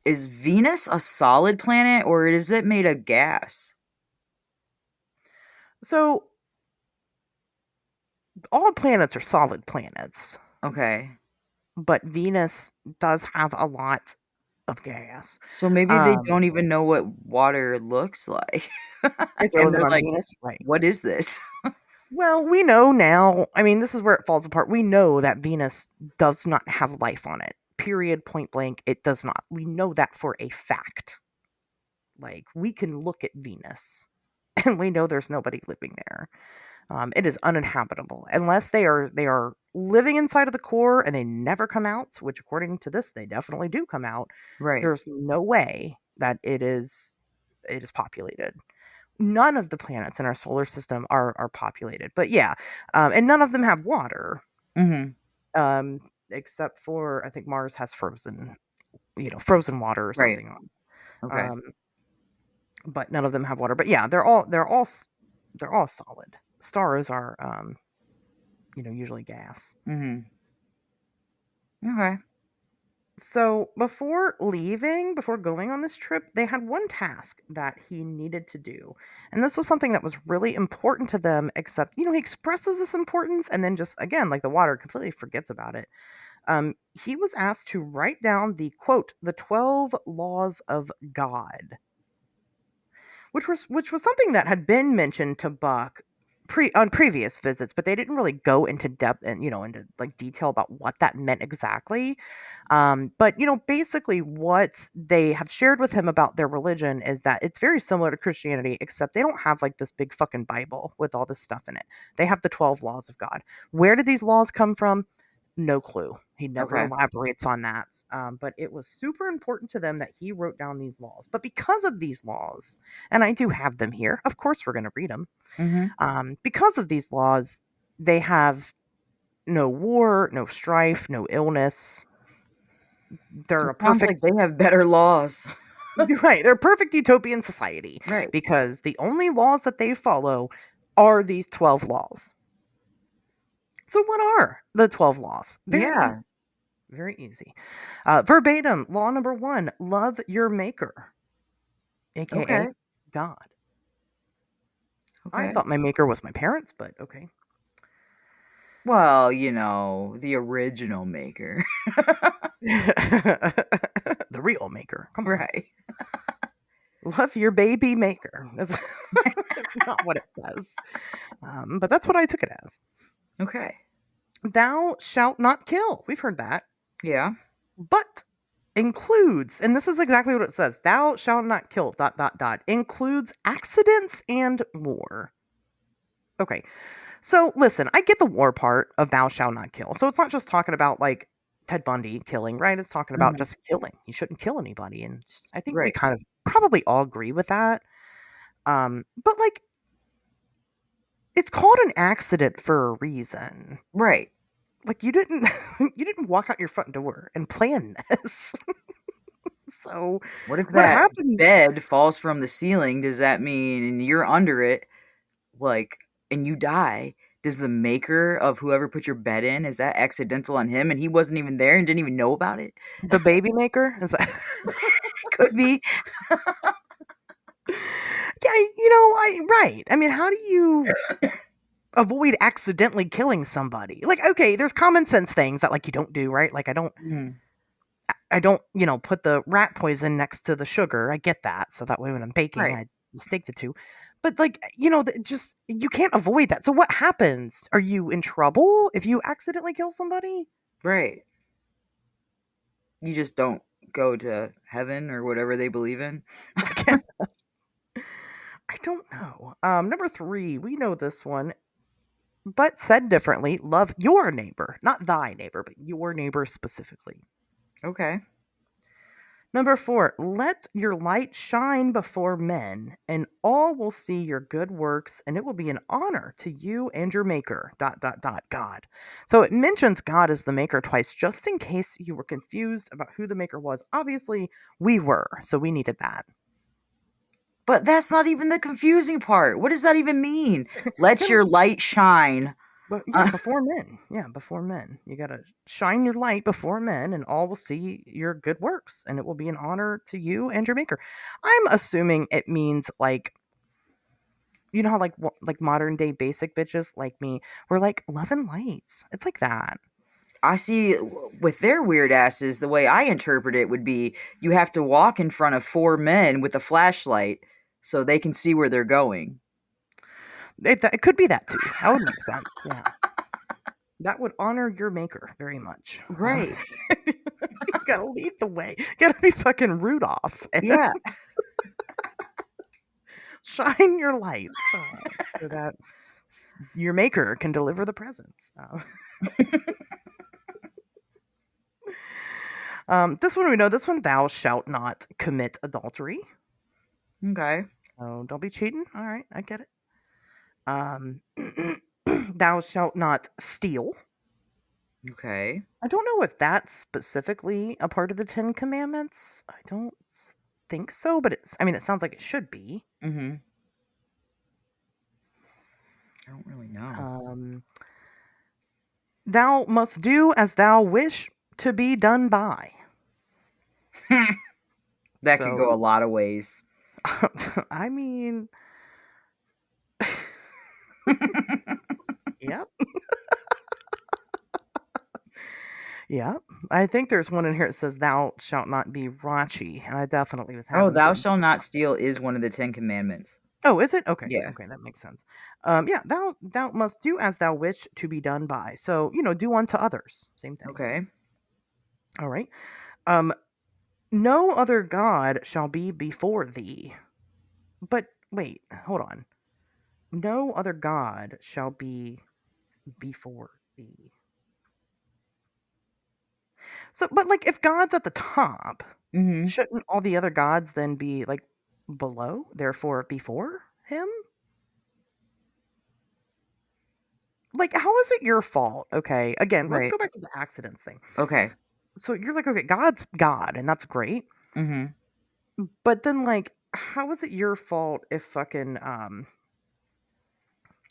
Is Venus a solid planet or is it made of gas? So all planets are solid planets. Okay. But Venus does have a lot of gas. So maybe they don't even know what water looks like. If they're And living they're on like, Venus, right? what is this? Well, we know now. I mean, this is where it falls apart. We know that Venus does not have life on it. Period. Point blank. It does not. We know that for a fact. Like we can look at Venus, and we know there's nobody living there. It is uninhabitable unless they are living inside of the core and they never come out. Which, according to this, they definitely do come out. Right. There's no way that it is populated. None of the planets in our solar system are populated. But yeah, and none of them have water. Mm-hmm. Except for I think Mars has frozen water or Right. something on. Okay. But none of them have water. But yeah, they're all solid. Stars are usually gas. Mm-hmm. Okay. So before going on this trip, they had one task that he needed to do. And this was something that was really important to them, except, he expresses this importance and then just, again, like the water, completely forgets about it. He was asked to write down the quote, the 12 laws of God, which was something that had been mentioned to Buck on previous visits, but they didn't really go into depth and into like detail about what that meant exactly. But basically what they have shared with him about their religion is that it's very similar to Christianity, except they don't have like this big fucking Bible with all this stuff in it. They have the 12 laws of God. Where did these laws come from? No clue. He never Okay. elaborates on that. But it was super important to them that he wrote down these laws. But because of these laws, and I do have them here, of course we're going to read them. Mm-hmm. Because of these laws, they have no war, no strife, no illness. They're a It sounds like perfect, they have better laws. right? They're a perfect utopian society, Right. because the only laws that they follow are these 12 laws. So what are the 12 laws? Yeah. Easy. Very easy. Verbatim, law number 1, love your maker, aka Okay. God. I Okay. thought my maker was my parents, but okay. Well, the original maker. The real maker. Come on. Right. Love your baby maker. That's not what it says. But that's what I took it as. Okay. Thou shalt not kill. We've heard that. Yeah. But includes, and this is exactly what it says, thou shalt not kill, ... includes accidents and war. Okay. So listen, I get the war part of thou shalt not kill. So it's not just talking about like Ted Bundy killing, right? It's talking about Mhm. just killing. You shouldn't kill anybody. And I think we Right. kind of probably all agree with that. But like, it's called an accident for a reason. Right. Like you didn't walk out your front door and plan this. So What if what that happens? bed falls from the ceiling? Does that mean you're under it, and you die? Does the maker of whoever put your bed in, is that accidental on him and he wasn't even there and didn't even know about it? The baby maker is that? Could be. Yeah, right. I mean, how do you avoid accidentally killing somebody? Like, okay, there's common sense things that like you don't do, right? Like I don't Mhm. I don't, put the rat poison next to the sugar. I get that. So that way when I'm baking, Right. I mistake the two. But just you can't avoid that. So what happens? Are you in trouble if you accidentally kill somebody? Right. You just don't go to heaven or whatever they believe in. I don't know. Number 3, we know this one, but said differently, love your neighbor, not thy neighbor, but your neighbor specifically. Okay. Number 4, let your light shine before men, and all will see your good works, and it will be an honor to you and your maker, ... God. So it mentions God as the maker twice, just in case you were confused about who the maker was. Obviously, we were, so we needed that. But that's not even the confusing part. What does that even mean? Let your light shine. But yeah, before men. Yeah, before men. You gotta shine your light before men, and all will see your good works, and it will be an honor to you and your maker. I'm assuming it means like, how like modern day basic bitches like me, we're like love and lights. It's like that. I see with their weird asses, the way I interpret it would be you have to walk in front of 4 men with a flashlight so they can see where they're going. It could be that too. That would make sense. Yeah, that would honor your maker very much. Right. You gotta lead the way. You gotta be fucking Rudolph. And Yeah. shine your lights so that your maker can deliver the presents. This one we know. This one, thou shalt not commit adultery. Okay. Oh, don't be cheating. All right, I get it. Thou shalt not steal. Okay. I don't know if that's specifically a part of the 10 Commandments. I don't think so, but it sounds like it should be. Mm-hmm. I don't really know. Thou must do as thou wish to be done by. That could go a lot of ways. I mean, yep. Yeah, I think there's one in here that says thou shalt not be raunchy, and I definitely was having Thou some. shalt not steal is one of the 10 Commandments. Oh, is it? Okay. Yeah. Okay, that makes sense. Yeah, thou must do as thou wish to be done by. So, do unto others. Same thing. Okay. All right. No other god shall be before thee. But wait, hold on. No other god shall be before thee. So, but like if God's at the top, Mm-hmm. shouldn't all the other gods then be like below, therefore before him? Like, how is it your fault? Okay, again, let's Right. go back to the accidents thing. Okay. So you're like, okay, God's God, and that's great. Mm-hmm. But then, like, how is it your fault if fucking, I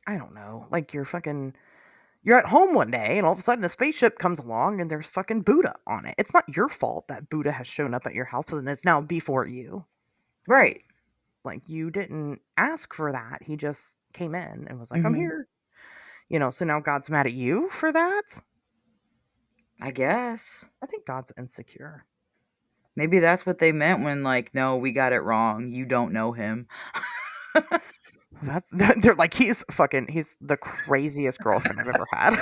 don't know, like you're at home one day and all of a sudden a spaceship comes along and there's fucking Buddha on it. It's not your fault that Buddha has shown up at your house and is now before you. Right. Like, you didn't ask for that. He just came in and was like, I'm Mhm. here. So now God's mad at you for that? I guess. I think God's insecure. Maybe that's what they meant when, like, no, we got it wrong. You don't know him. They're like, he's the craziest girlfriend I've ever had.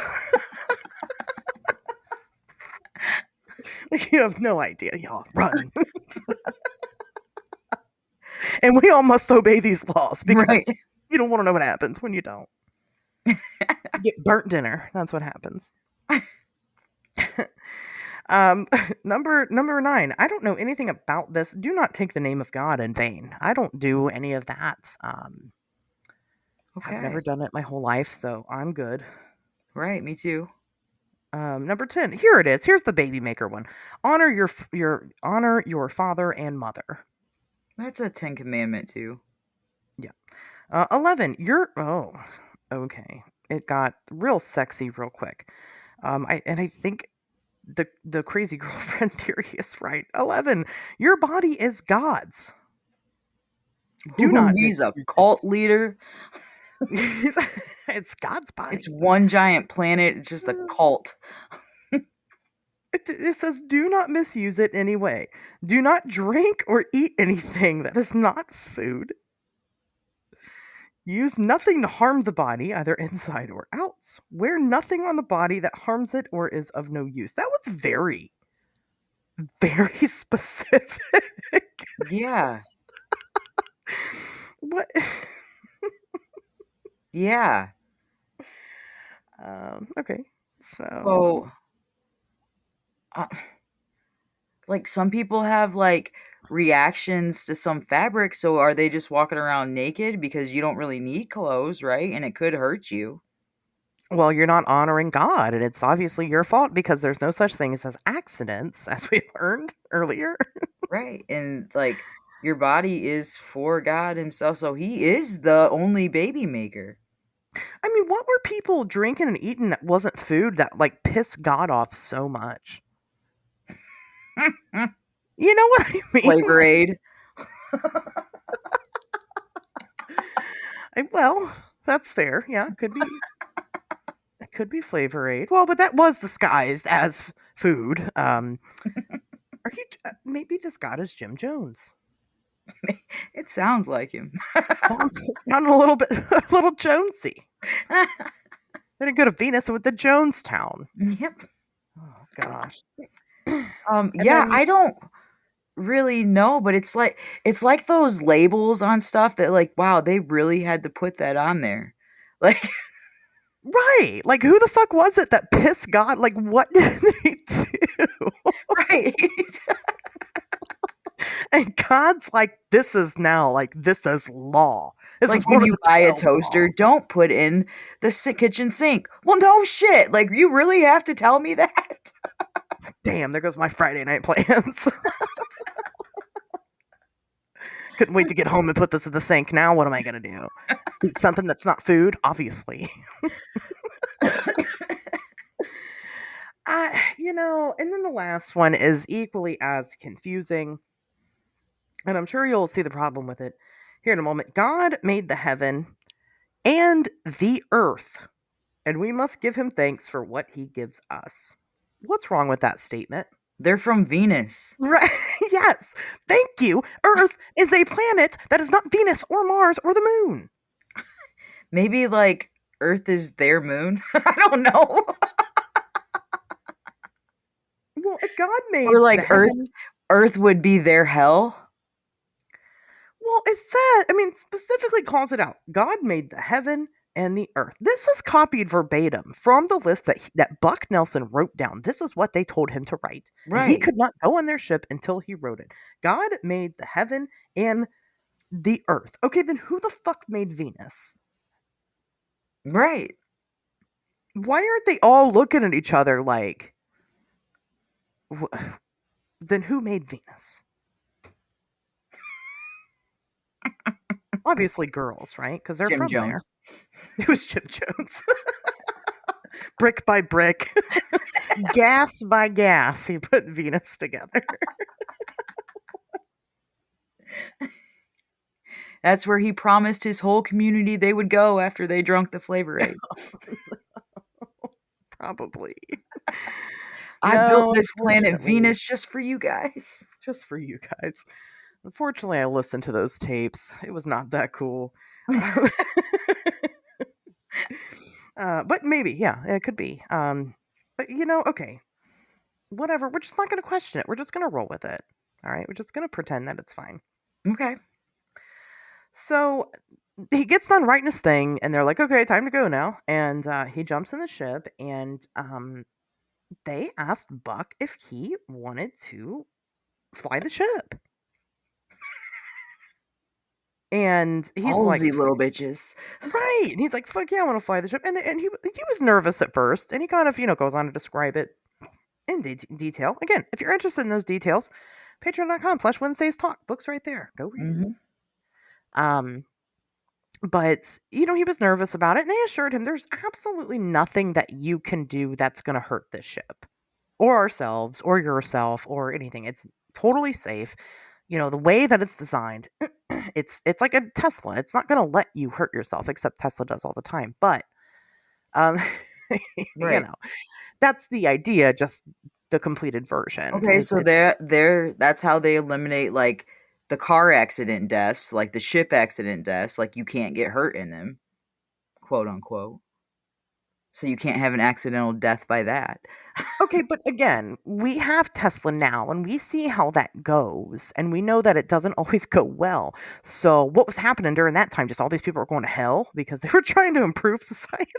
Like, you have no idea. Y'all run. And we all must obey these laws because Right. you don't want to know what happens when you don't. You get burnt dinner. That's what happens. Number 9. I don't know anything about this. Do not take the name of God in vain. I don't do any of that. I've never Okay. done it my whole life, so I'm good. Right. Me too. Number 10. Here it is. Here's the baby maker one. Honor your father and mother. That's a 10 Commandment too. Yeah. 11. Okay. It got real sexy real quick. I think the crazy girlfriend theory is right. 11. Your body is God's. Do not. He's a cult leader. It's God's body. It's one giant planet. It's just a cult. It says, do not misuse it in any way. Do not drink or eat anything that is not food. Use nothing to harm the body, either inside or out. Wear nothing on the body that harms it or is of no use. That was very, very specific. Yeah. What? Yeah. Okay. So, So, like, some people have, like, reactions to some fabric, so are they just walking around naked because you don't really need clothes, right? And it could hurt you. well, you're not honoring God, and it's obviously your fault because there's no such thing as accidents, as we learned earlier. Right. And, like, your body is for God himself, so he is the only baby maker. I mean, what were people drinking and eating that wasn't food that, like, pissed God off so much? You know what I mean? Flavor Aid. Well, that's fair. Yeah, it could be. It could be Flavor Aid. Well, but that was disguised as food. Are you? Maybe this god is Jim Jones. It sounds like him. Sounds a little bit, a little Jonesy. Then go to Venus with the Jonestown. Yep. Oh gosh. Yeah, then- I don't really know, but it's like those labels on stuff that, like, wow, they really had to put that on there. Like, Right. Like, who the fuck was it that pissed God? Like, what did they do? right. And God's like, this is law. This Like is one when of you the buy a 12 toaster, laws. don't put in the kitchen sink. Well, no shit. Like, you really have to tell me that? Damn, there goes my Friday night plans. Couldn't wait to get home and put this in the sink. Now what am I going to do? Eat something that's not food? Obviously. And then the last one is equally as confusing. And I'm sure you'll see the problem with it here in a moment. God made the heaven and the earth, and we must give him thanks for what he gives us. What's wrong with that statement? They're from Venus. Right. Yes. Thank you. Earth is a planet that is not Venus or Mars or the moon. Maybe, like, Earth is their moon? I don't know. Well, if God made Or, like, the heaven, Earth would be their hell? well, it said, specifically calls it out. God made the heaven and the earth. This is copied verbatim from the list that Buck Nelson wrote down. This is what they told him to write. And he Right. could not go on their ship until he wrote it. God made the heaven and the earth. Okay, then who the fuck made Venus? Right. Why aren't they all looking at each other like, then who made Venus? Obviously girls, right? Because they're Jim from Jones. there. It was Jim Jones. Brick by brick, gas by gas, he put Venus together. That's where he promised his whole community they would go after they drunk the Flavor Aid. Probably. I built No, this planet unfortunately. Venus just for you guys. Just for you guys. Unfortunately, I listened to those tapes. It was not that cool. But maybe, yeah, it could be. But okay. Whatever. We're just not going to question it. We're just going to roll with it. All right? We're just going to pretend that it's fine. Okay. So he gets done writing his thing, and they're like, okay, time to go now. And he jumps in the ship, and they asked Buck if he wanted to fly the ship. And he's like, Ballsy little bitches. right. And he's like, fuck yeah, I want to fly the ship. And he was nervous at first, and he kind of, goes on to describe it in detail. Again, if you're interested in those details, patreon.com/WednesdaysTalk. Book's right there. Go read it. Mm-hmm. But, he was nervous about it, and they assured him there's absolutely nothing that you can do that's going to hurt this ship or ourselves or yourself or anything. It's totally safe. The way that it's designed, it's like a Tesla. It's not going to let you hurt yourself, except Tesla does all the time. But, Right. that's the idea. Just the completed version. Okay, so that's how they eliminate like the car accident deaths, like the ship accident deaths, like you can't get hurt in them, quote unquote. So you can't have an accidental death by that. Okay, but again, we have Tesla now and we see how that goes, and we know that it doesn't always go well. So what was happening during that time? Just all these people were going to hell because they were trying to improve society.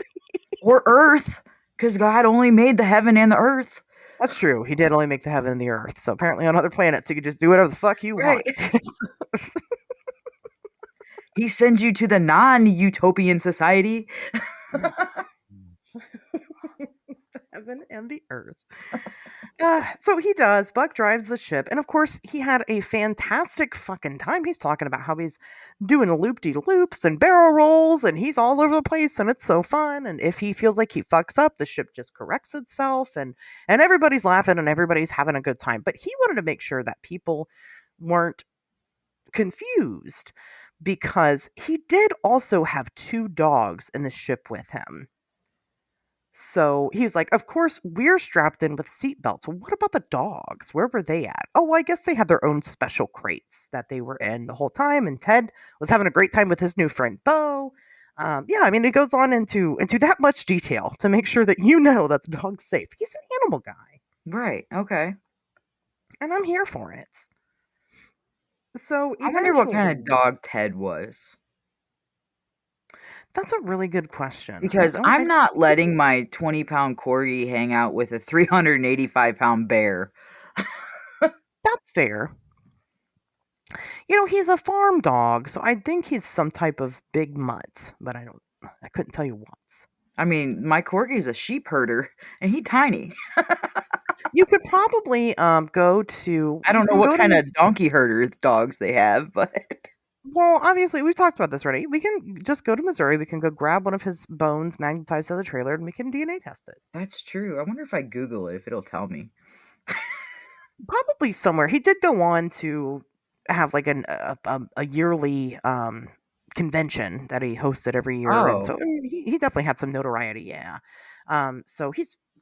Or Earth, because God only made the heaven and the earth. That's true. He did only make the heaven and the earth. So apparently on other planets you could just do whatever the fuck you Right. want. He sends you to the non-utopian society. Heaven and the earth. So he does. Buck drives the ship, and of course, he had a fantastic fucking time. He's talking about how he's doing loop-de-loops and barrel rolls, and he's all over the place, and it's so fun. And if he feels like he fucks up, the ship just corrects itself, and everybody's laughing and everybody's having a good time. But he wanted to make sure that people weren't confused because he did also have 2 dogs in the ship with him. So he's like, of course, we're strapped in with seatbelts. What about the dogs? Where were they at? Oh, well, I guess they had their own special crates that they were in the whole time. And Ted was having a great time with his new friend, Bo. Yeah, I mean, it goes on into that much detail to make sure that you know that the dog's safe. He's an animal guy. Right, okay. And I'm here for it. So I wonder what kind of eventually- dog Ted was. That's a really good question. Because I I'm not think letting it's- my 20-pound corgi hang out with a 385-pound bear. That's fair. You know, he's a farm dog, so I think he's some type of big mutt, but I couldn't tell you what. I mean, my corgi's a sheep herder, and he's tiny. You could probably go to. I don't you know can what go to kind of Mis- donkey herder dogs they have, but Well, obviously, we've talked about this already. We can just go to Missouri. We can go grab one of his bones magnetized to the trailer, and we can DNA test it. that's true. I wonder if I Google it, if it'll tell me. Probably somewhere. He did go on to have like a yearly convention that he hosted every year, and so Oh. I mean, he definitely had some notoriety. Yeah. So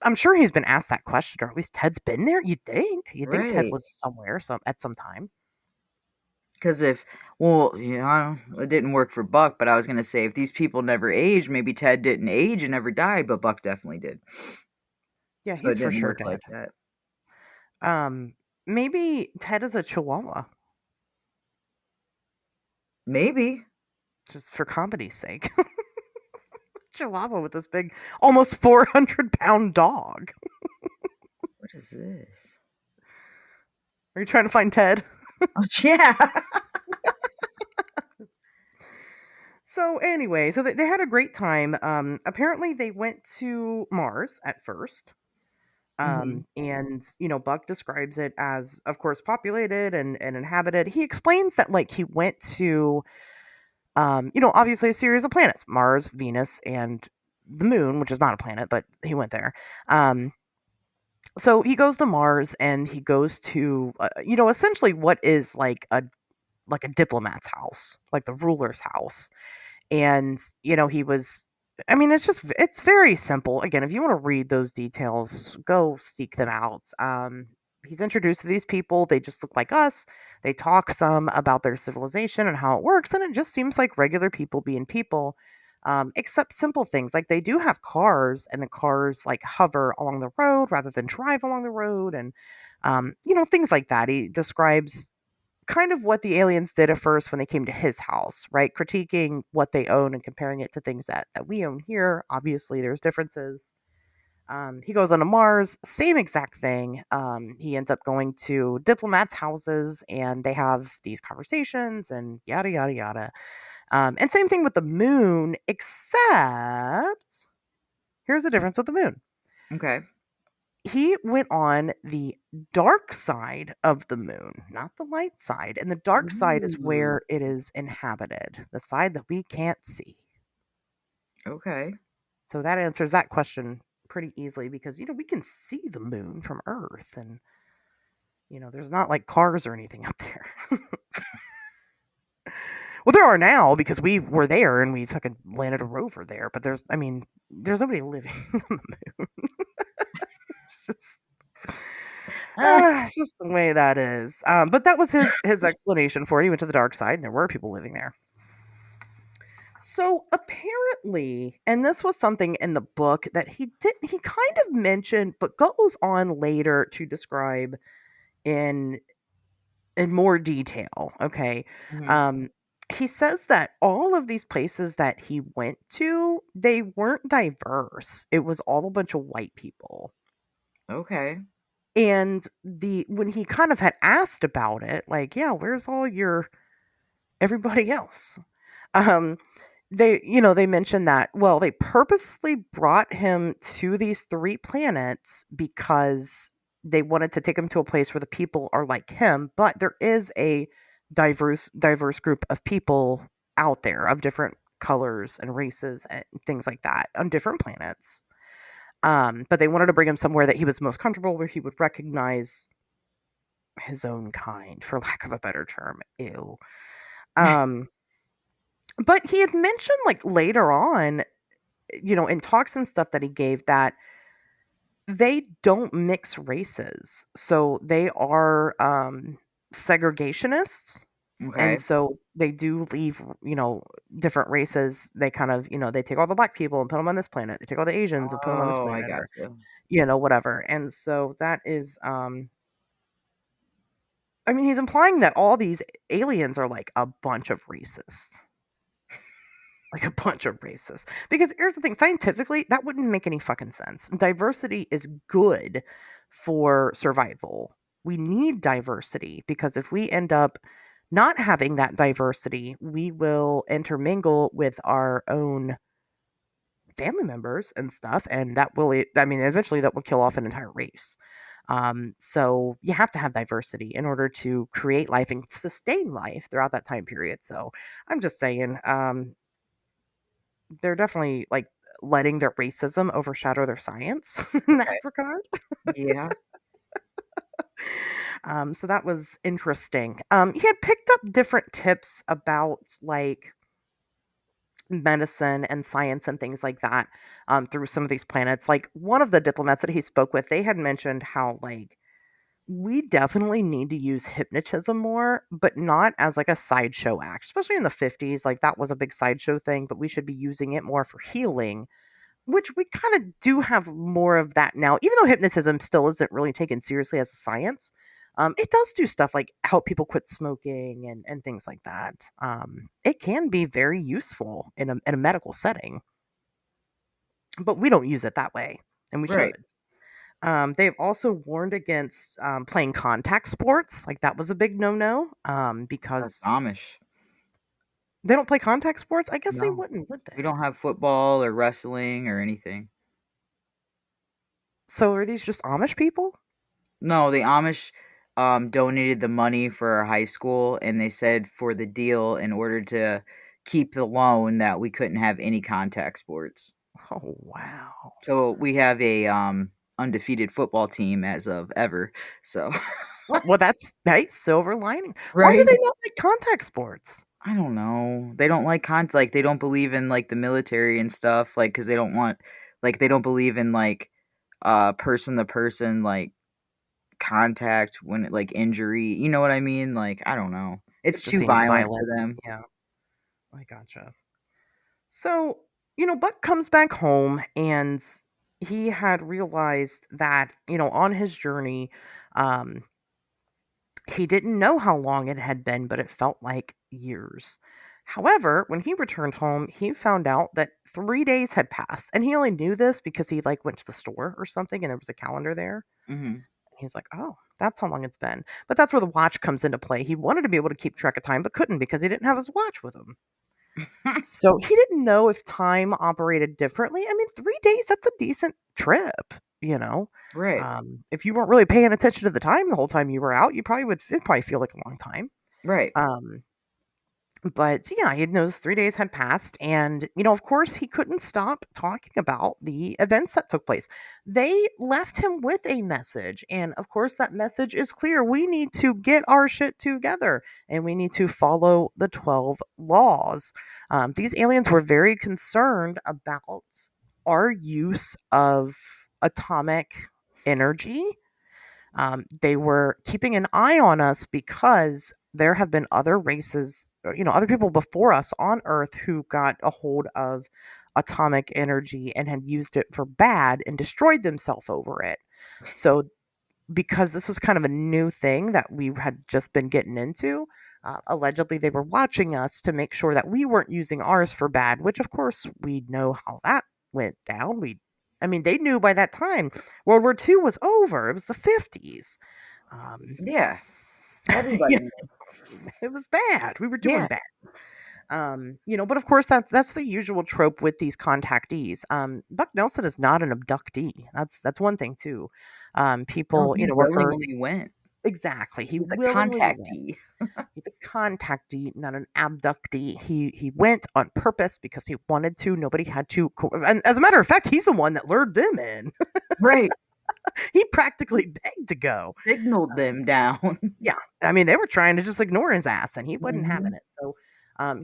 I'm sure he's been asked that question, or at least Ted's been there. You'd think. Ted Right. was somewhere at some time. Because it didn't work for Buck, but I was going to say if these people never aged, maybe Ted didn't age and never died, but Buck definitely did. Yeah, So he's it for didn't sure work dead. like that. Maybe Ted is a Chihuahua, Maybe. just for comedy's sake. Chihuahua with this big, almost 400-pound dog. What is this? Are you trying to find Ted? Oh, yeah. So anyway, so they had a great time. Apparently they went to Mars at first. Mhm. And Buck describes it as, of course, populated and inhabited. He explains that like he went to obviously a series of planets: Mars, Venus, and the moon, which is not a planet, but he went there. So he goes to Mars and he goes to essentially what is like a diplomat's house, like the ruler's house. And he was, I mean, it's very simple. Again, if you want to read those details, go seek them out. He's introduced to these people. They just look like us. They talk some about their civilization and how it works, and it just seems like regular people being people. Except simple things like they do have cars, and the cars like hover along the road rather than drive along the road, and things like that. He describes kind of what the aliens did at first when they came to his house, right? Critiquing what they own and comparing it to things that we own here. Obviously, there's differences. He goes on to Mars, same exact thing. He ends up going to diplomats' houses, and they have these conversations, and yada yada yada. And same thing with the moon, except here's the difference with the moon. Okay. He went on the dark side of the moon, not the light side. And the dark side is where it is inhabited, the side that we can't see. Okay. So that answers that question pretty easily because, we can see the moon from Earth and, there's not like cars or anything up there. Well, there are now because we were there and we fucking landed a rover there, but there's nobody living on the moon. It's just- It's just the way that is. But that was his explanation for it. He went to the dark side, and there were people living there. So apparently, and this was something in the book that he kind of mentioned, but goes on later to describe in more detail. Okay. Mhm. Um, he says that all of these places that he went to, they weren't diverse. It was all a bunch of white people. Okay. And when he kind of had asked about it, like, yeah, where's all your everybody else? Um, they mentioned that, well, they purposely brought him to these 3 planets because they wanted to take him to a place where the people are like him, but there is a diverse group of people out there of different colors and races and things like that on different planets. But they wanted to bring him somewhere that he was most comfortable, where he would recognize his own kind, for lack of a better term. Ew. Um, but he had mentioned, like, later on, in talks and stuff that he gave, that they don't mix races. So they are segregationists. And Okay. so they do leave, different races. They kind of, they take all the black people and put them on this planet. They take all the Asians and put them on this Oh, I planet, or, gotcha. whatever. And so that is, I mean, he's implying that all these aliens are like a bunch of racists. Like a bunch of racists. Because here's the thing, scientifically, that wouldn't make any fucking sense. Diversity is good for survival. We need diversity because if we end up not having that diversity, we will intermingle with our own family members and stuff, and that will, I mean, eventually that will kill off an entire race. So you have to have diversity in order to create life and sustain life throughout that time period. So I'm just saying, they're definitely like letting their racism overshadow their science in that Okay. regard. Yeah. So that was interesting. He had picked up different tips about like medicine and science and things like that through some of these planets. Like one of the diplomats that he spoke with, they had mentioned how like we definitely need to use hypnotism more, but not as like a sideshow act, especially in the 50s. Like that was a big sideshow thing, but we should be using it more for healing, which we kind of do have more of that now, even though hypnotism still isn't really taken seriously as a science. It does do stuff like help people quit smoking and things like that. It can be very useful in a medical setting, but we don't use it that way, and we Right. should. They've also warned against playing contact sports. Like that was a big no-no That's because Amish. they don't play contact sports. I guess they No. wouldn't, would We they? don't have football or wrestling or anything. So are these just Amish people? No, the Amish donated the money for our high school, and they said for the deal, in order to keep the loan, that we couldn't have any contact sports. Oh wow. So we have a undefeated football team as of ever. So Well, that's nice. Silver lining. Why do right. they not like contact sports? I don't know. They don't like like they don't believe in like the military and stuff, like because they don't want like they don't believe in like person to person like contact when like injury. You know what I mean? Like I don't know. It's It just too seems violent for violent. them. Yeah, I gotcha. So, Buck comes back home and he had realized that, on his journey, um, he didn't know how long it had been, but it felt like years. However, when he returned home, he found out that 3 days had passed. And he only knew this because he like went to the store or something and there was a calendar there. Hmm. He's like, "Oh, that's how long it's been." But that's where the watch comes into play. He wanted to be able to keep track of time, but couldn't because he didn't have his watch with him. So he didn't know if time operated differently. I mean, 3 days, that's a decent trip, you know? Right. If you weren't really paying attention to the time the whole time you were out, it'd probably feel like a long time. Right. Um, but yeah, he knows 3 days had passed, and of course, he couldn't stop talking about the events that took place. They left him with a message, and of course, that message is clear. We need to get our shit together, and we need to follow the 12 laws. These aliens were very concerned about our use of atomic energy. They were keeping an eye on us because there have been other races, other people before us on Earth who got a hold of atomic energy and had used it for bad and destroyed themselves over it. So, because this was kind of a new thing that we had just been getting into, allegedly they were watching us to make sure that we weren't using ours for bad, which of course we know how that went down. They knew by that time World War II was over. It was the 50s. Yeah. Everybody Yeah, knew. it was bad. We were doing Yeah. bad. But of course that's the usual trope with these contactees. Buck Nelson is not an abductee. That's one thing too. No, People, he refer willingly went. exactly. He He's a willingly went. contactee. He's a contactee, not an abductee. He went on purpose because he wanted to. Nobody had to. And as a matter of fact, he's the one that lured them in. Right. He practically begged to go. Signaled them down. Yeah, they were trying to just ignore his ass, and he wasn't having it. So,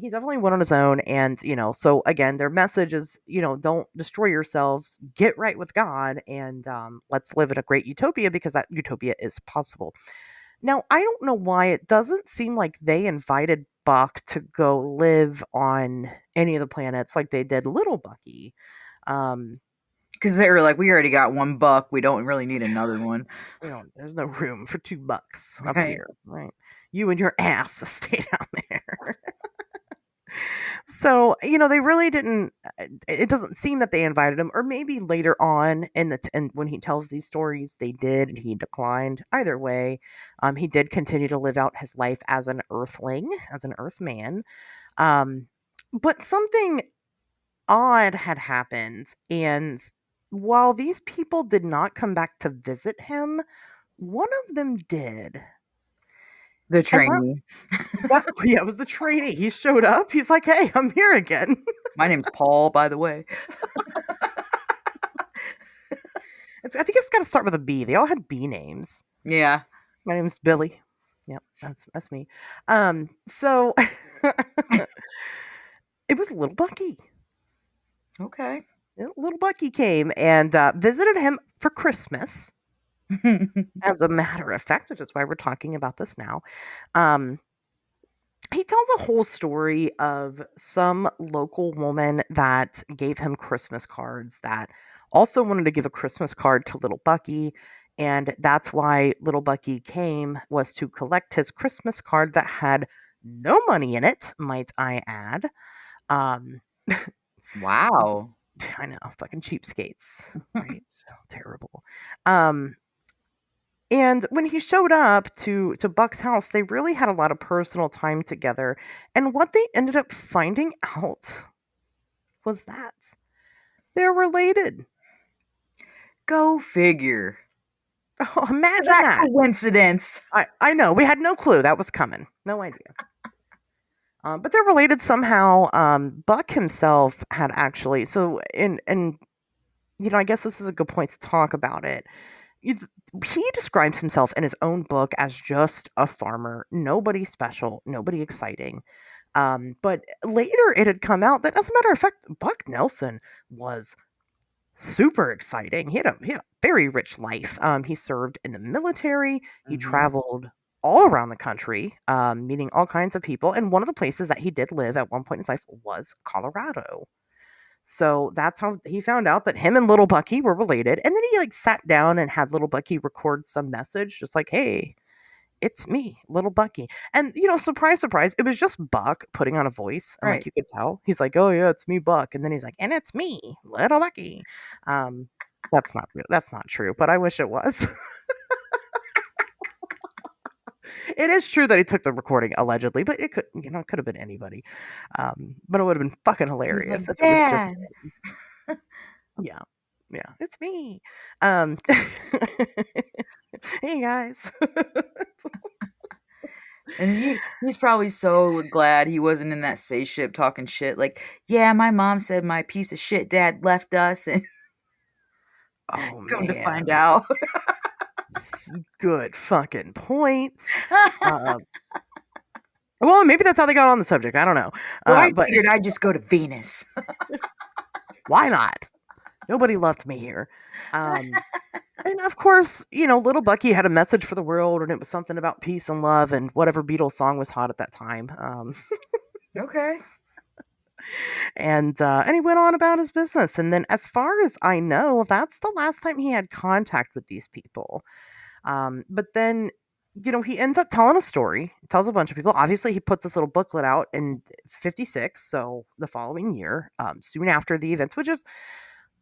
he definitely went on his own. And so again, their message is, don't destroy yourselves, get right with God, and let's live in a great utopia because that utopia is possible. Now, I don't know why it doesn't seem like they invited Buck to go live on any of the planets like they did Little Bucky. Because they were like, we already got $1. We don't really need another one. There's no room for $2 up Right. here, right? You and your ass stay down there. So, they really didn't. It doesn't seem that they invited him, or maybe later on and when he tells these stories, they did, and he declined. Either way, he did continue to live out his life as an Earthling, as an Earthman. But something odd had happened, and while these people did not come back to visit him, one of them did. The And trainee. it was the trainee. He showed up. He's like, "Hey, I'm here again." My name's Paul, by the way. I think it's got to start with a B. They all had B names. Yeah. My name's Billy. Yep, that's me. So it was Little Bucky. Okay. Little Bucky came and visited him for Christmas. As a matter of fact, which is why we're talking about this now. He tells a whole story of some local woman that gave him Christmas cards that also wanted to give a Christmas card to Little Bucky. And that's why Little Bucky came, was to collect his Christmas card that had no money in it, might I add. Wow. I know, fucking cheapskates. Right? It's terrible. And when he showed up to Buck's house, they really had a lot of personal time together. And what they ended up finding out was that they're related. Go figure. Oh, imagine That that. coincidence. I know. We had no clue that was coming. No idea. But they're related somehow. Buck himself had actually, I guess this is a good point to talk about it. He describes himself in his own book as just a farmer, nobody special, nobody exciting. But later it had come out that, as a matter of fact, Buck Nelson was super exciting. He had a very rich life. He served in the military. He traveled all around the country, meeting all kinds of people. And one of the places that he did live at one point in his life was Colorado. So that's how he found out that him and Little Bucky were related. And then he sat down and had Little Bucky record some message, just like, "Hey, it's me, Little Bucky." And surprise, surprise, it was just Buck putting on a voice, and Right. you could tell. He's like, "Oh yeah, it's me, Buck," and then he's like, "And it's me, Little Bucky." That's not real. That's not true, but I wish it was. It is true that he took the recording allegedly, but it could have been anybody. But it would have been fucking hilarious if it was just Dad. yeah, it's me. Hey guys. And he's probably so glad he wasn't in that spaceship talking shit. Like, yeah, my mom said my piece of shit dad left us, and Oh come to find man, out. good fucking points. Well, maybe that's how they got on the subject. I don't know. Well, I But figured I'd just go to Venus. why not? Nobody loved me here. Um, and of course, little Bucky had a message for the world, and it was something about peace and love and whatever Beatles song was hot at that time. Okay. And he went on about his business. And then, as far as I know, that's the last time he had contact with these people. But then, he ends up telling a story, tells a bunch of people. Obviously, he puts this little booklet out in 56, so the following year, soon after the events, which is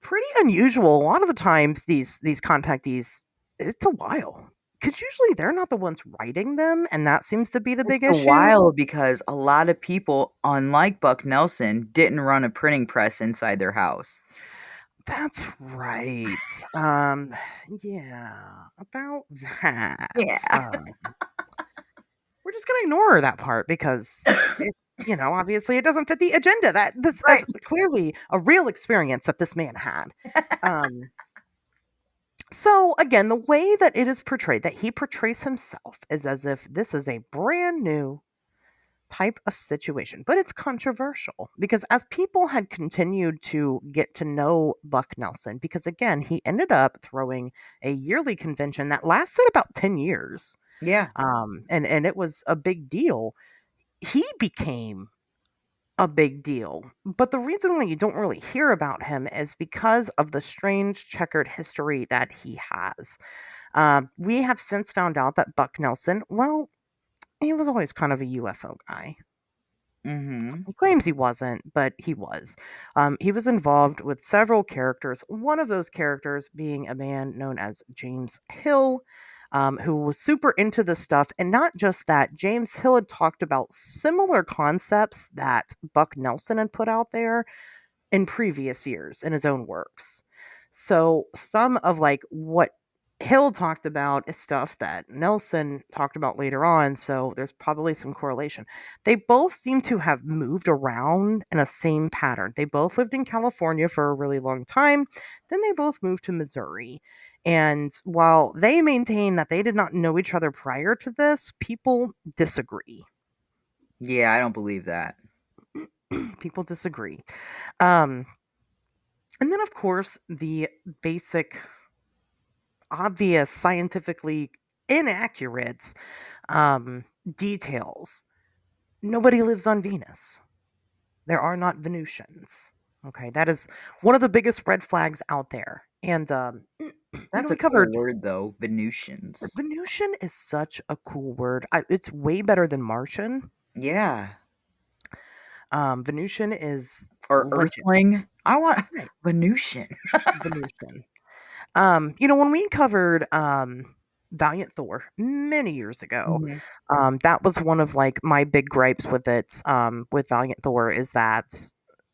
pretty unusual. A lot of the times, these contactees, it's a while. Because usually they're not the ones writing them, and that seems to be the It's big a issue. while because a lot of people, unlike Buck Nelson, didn't run a printing press inside their house. That's right. Yeah, about that. Yeah. We're just gonna ignore that part because it's obviously it doesn't fit the agenda. That's Right. clearly a real experience that this man had. Um, so again, the way that it is portrayed, that he portrays himself, is as if this is a brand new type of situation, but it's controversial because as people had continued to get to know Buck Nelson, because again, he ended up throwing a yearly convention that lasted about 10 years. Yeah. And it was a big deal. He became a big deal. But the reason why you don't really hear about him is because of the strange checkered history that he has. We have since found out that Buck Nelson, well, he was always kind of a UFO guy. Mm-hmm. He claims he wasn't, but he was. He was involved with several characters, one of those characters being a man known as James Hill, who was super into this stuff. And not just that, James Hill had talked about similar concepts that Buck Nelson had put out there in previous years in his own works. So some of like what Hill talked about is stuff that Nelson talked about later on, so there's probably some correlation. They both seem to have moved around in a same pattern. They both lived in California for a really long time, then they both moved to Missouri. And while they maintain that they did not know each other prior to this, people disagree. Yeah, I don't believe that. People disagree. Um, and then, of course, the basic, obvious, scientifically inaccurate details. Nobody lives on Venus. There are not Venusians. Okay, that is one of the biggest red flags out there. And That's we a cool covered word, though. Venusians. Venusian is such a cool word. It's way better than Martian. Yeah. Venusian is Or legend. Earthling. I want Right, Venusian. Venusian. When we covered Valiant Thor many years ago, Mhm. that was one of like my big gripes with it, with Valiant Thor, is that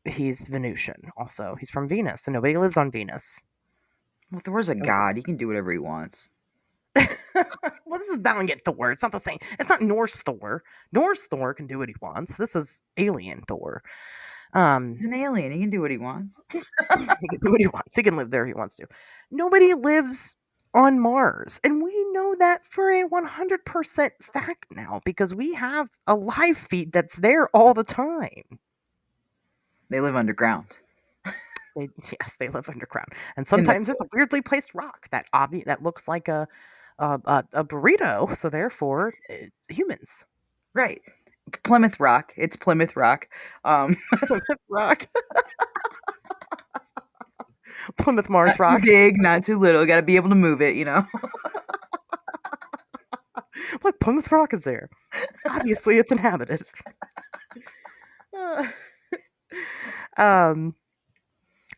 he's Venusian. Also, he's from Venus, and nobody lives on Venus. Well, Thor's a god. He can do whatever he wants. Well, this is Valiant Thor. It's not the same. It's not Norse Thor. Norse Thor can do what he wants. This is alien Thor. He's an alien. He can do what he wants. He can do what he wants. He can live there if he wants to. Nobody lives on Mars. And we know that for a 100% fact now because we have a live feed that's there all the time. They live underground. Yes, they live underground. And In the sometimes there's a weirdly placed rock that looks like a burrito. So therefore, it's humans. right. Plymouth Rock. It's Plymouth Rock. Rock. Plymouth Mars Not too rock. big, not too little. Got to be able to move it, Look, Plymouth Rock is there. Obviously, it's inhabited. Uh, um,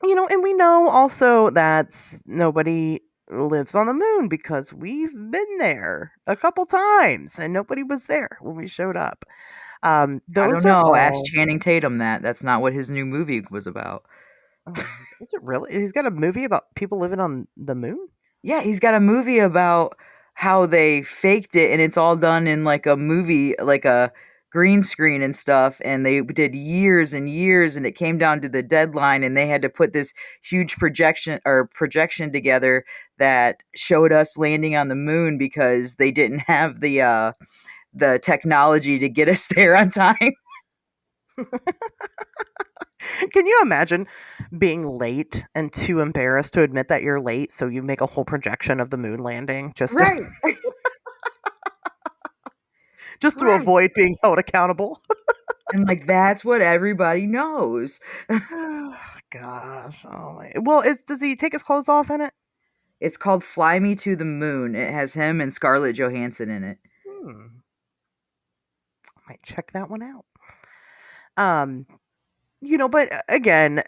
and we know also that nobody lives on the moon because we've been there a couple times and nobody was there when we showed up. I Those don't are know. Ask all. Channing Tatum that. That's not what his new movie was about. Is it really? He's got a movie about people living on the moon? Yeah, he's got a movie about how they faked it and it's all done in like a movie, like a green screen and stuff. And they did years and years and it came down to the deadline and they had to put this huge projection together that showed us landing on the moon because they didn't have the technology to get us there on time. Can you imagine being late and too embarrassed to admit that you're late, so you make a whole projection of the moon landing just Right. just to Right. avoid being held accountable? And like that's what everybody knows. Gosh, oh my. Well, does he take his clothes off in it? It's called Fly Me to the Moon. It has him and Scarlett Johansson in it. Might check that one out. But again,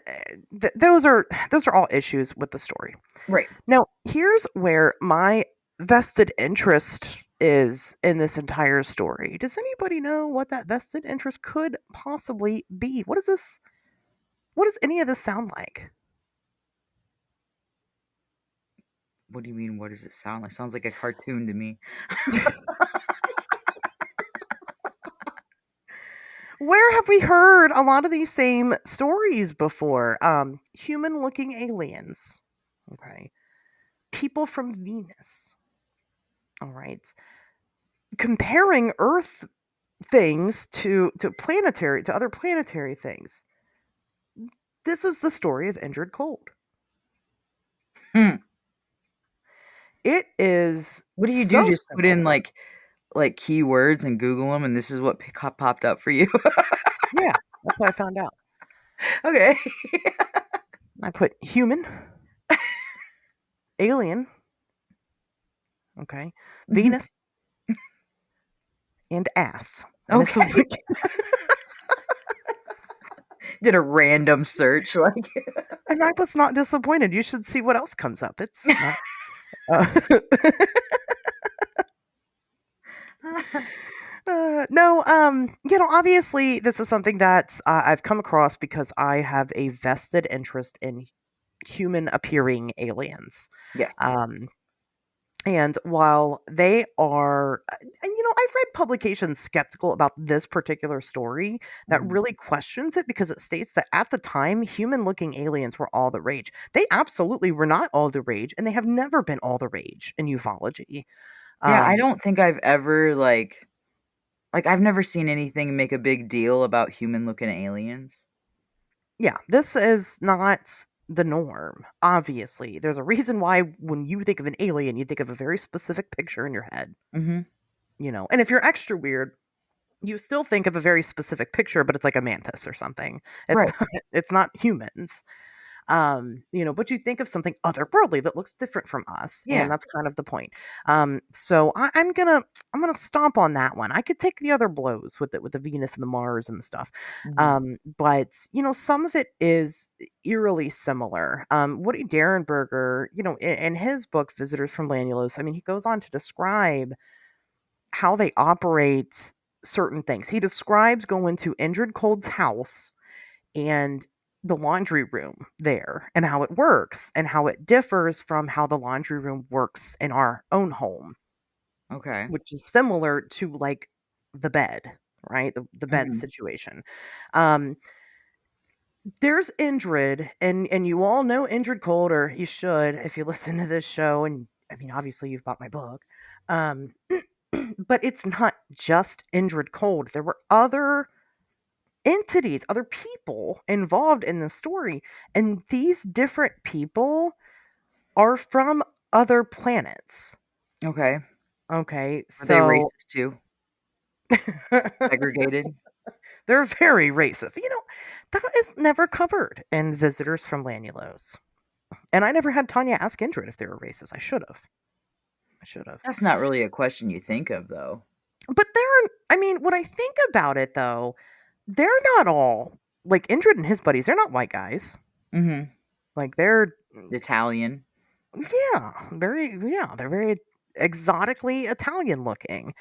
those are all issues with the story. Right. Now, here's where my vested interest is in this entire story. Does anybody know what that vested interest could possibly be? What is this? What does any of this sound like? What do you mean? What does it sound like? Sounds like a cartoon to me. Where have we heard a lot of these same stories before? Human-looking aliens. Okay. People from Venus. All right. Comparing Earth things to other planetary things. This is the story of Indrid Cold. It is. What do you so do? Just put in simple. like keywords and Google them, and this is what popped up for you. Yeah, that's what I found out. Okay. I put human, alien, okay, Venus, and ass. And this is Okay. Did a random search like. and I was not disappointed. You should see what else comes up. It's not. No, obviously this is something that I've come across because I have a vested interest in human appearing aliens. Yes. And while they are, I've read publications skeptical about this particular story that really questions it because it states that at the time, human looking aliens were all the rage. They absolutely were not all the rage, and they have never been all the rage in ufology. Yeah, I don't think I've ever like I've never seen anything make a big deal about human looking aliens. Yeah, this is not the norm, obviously. There's a reason why when you think of an alien, you think of a very specific picture in your head. Mm-hmm. And if you're extra weird, you still think of a very specific picture, but it's like a mantis or something. It's Right. it's not humans. But you think of something otherworldly that looks different from us, Yeah. and that's kind of the point. So I'm gonna stomp on that one. I could take the other blows with it, with the Venus and the Mars and the stuff. Mhm. But some of it is eerily similar. Woody Derenberger, in his book Visitors from Lanulos, I mean, he goes on to describe how they operate certain things. He describes going to Indrid Cold's house and the laundry room there and how it works and how it differs from how the laundry room works in our own home, Okay. which is similar to like the bed, right? The bed Mhm. situation. There's Indrid, and you all know Indrid Cold, or you should if you listen to this show, and I mean obviously you've bought my book. Um but it's not just Indrid Cold. There were other entities, other people involved in the story. And these different people are from other planets. Okay. Okay, Are they so racist too? Segregated? they're very racist. That is never covered in Visitors from Lanulos. And I never had Tanya ask Indrid if they were racist. I should have. That's not really a question you think of though. But when I think about it though, they're not all like Indrid and his buddies, they're not white guys. Mhm. Like they're Italian. they're very exotically Italian looking.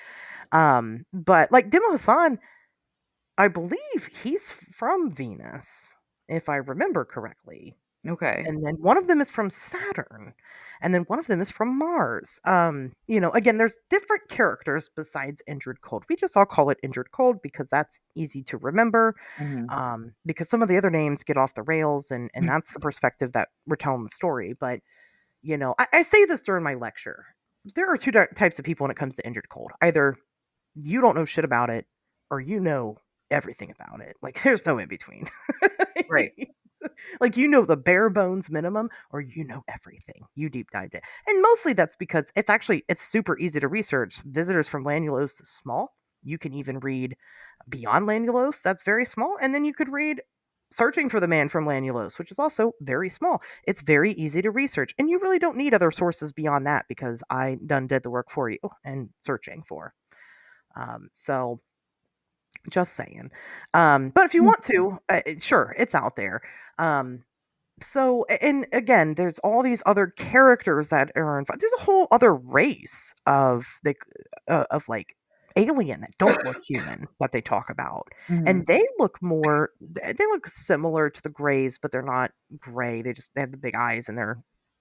But like Dimo Hassan, I believe he's from Venus, if I remember correctly. Okay. And then one of them is from Saturn, and then one of them is from Mars. Again, there's different characters besides Indrid Cold. We just all call it Indrid Cold because that's easy to remember. Mhm. Because some of the other names get off the rails, and that's the perspective that we're telling the story. But I say this during my lecture. There are two types of people when it comes to Indrid Cold. Either you don't know shit about it, or you know everything about it. Like there's no in between. Right. Like, you know the bare bones minimum, or you know everything. You deep dived it. And mostly that's because it's super easy to research. Visitors from Lanulos is small. You can even read Beyond Lanulos, that's very small. And then you could read Searching for the Man from Lanulos, which is also very small. It's very easy to research. And you really don't need other sources beyond that because I done did the work for you and searching for. So just saying. But if you want to, sure, it's out there. Um, and again, there's all these other characters that are involved. There's a whole other race of like alien that don't look human that they talk about, Mhm. and they look similar to the Greys, but they're not gray. They have the big eyes and they're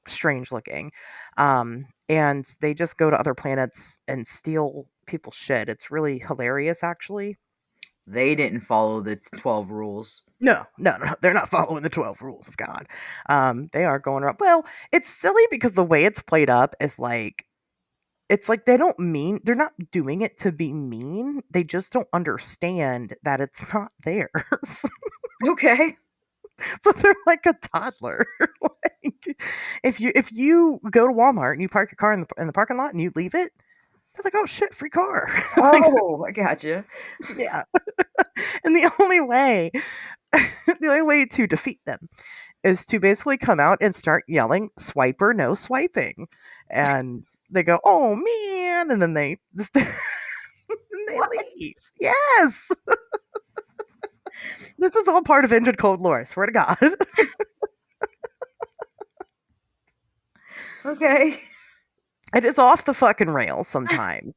strange looking, and they just go to other planets and steal people's shit. It's really hilarious, actually. They didn't follow the 12 rules. No, no, no, they're not following the 12 rules of God. They are going around. Well, it's silly because the way it's played up is like, it's like they're not doing it to be mean. They just don't understand that it's not theirs. Okay. So they're like a toddler. Like, if you go to Walmart and you park your car in the parking lot and you leave it, they're like, oh shit, free car. Like, Oh, I gotcha. yeah. And the only way to defeat them is to basically come out and start yelling, "Swiper, no swiping," and they go, "Oh man!" and then they just and they What? leave. Yes, this is all part of Engine Code lore. I swear to God. Okay. It is off the fucking rails sometimes.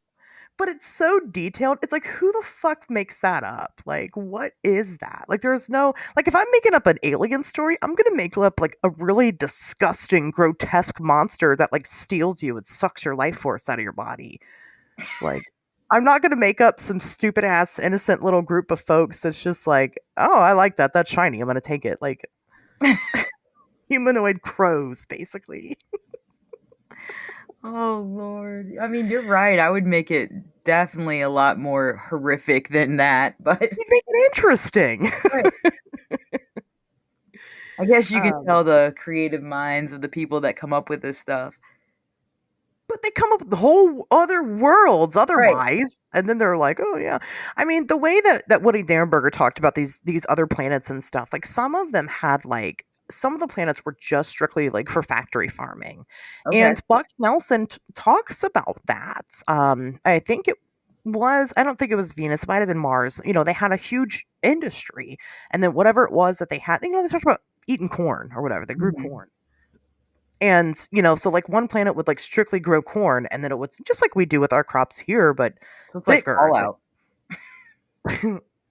But it's so detailed. It's like, who the fuck makes that up? Like, what is that? Like, there's no, like, if I'm making up an alien story, I'm gonna make up like a really disgusting, grotesque monster that like steals you and sucks your life force out of your body. Like, I'm not gonna make up some stupid ass innocent little group of folks that's just like, oh, I like that. That's shiny. I'm gonna take it. Like, humanoid crows, basically. Oh Lord. I mean, you're right. I would make it definitely a lot more horrific than that, but You make it interesting. right. I guess you can Um, tell the creative minds of the people that come up with this stuff. But they come up with whole other worlds Right. otherwise, and then they're like, "Oh yeah." I mean, the way that Woody Derenberger talked about these other planets and stuff, like some of them had like some of the planets were just strictly like for factory farming, Okay. and Buck Nelson talks about that. I think it was I don't think it was Venus, it might have been Mars. You know, they had a huge industry, and then whatever it was that they had, they talked about eating corn or whatever. They grew Mhm. corn. And, so like one planet would like strictly grow corn and then it would just like we do with our crops here, but So it's like bigger. Fallout.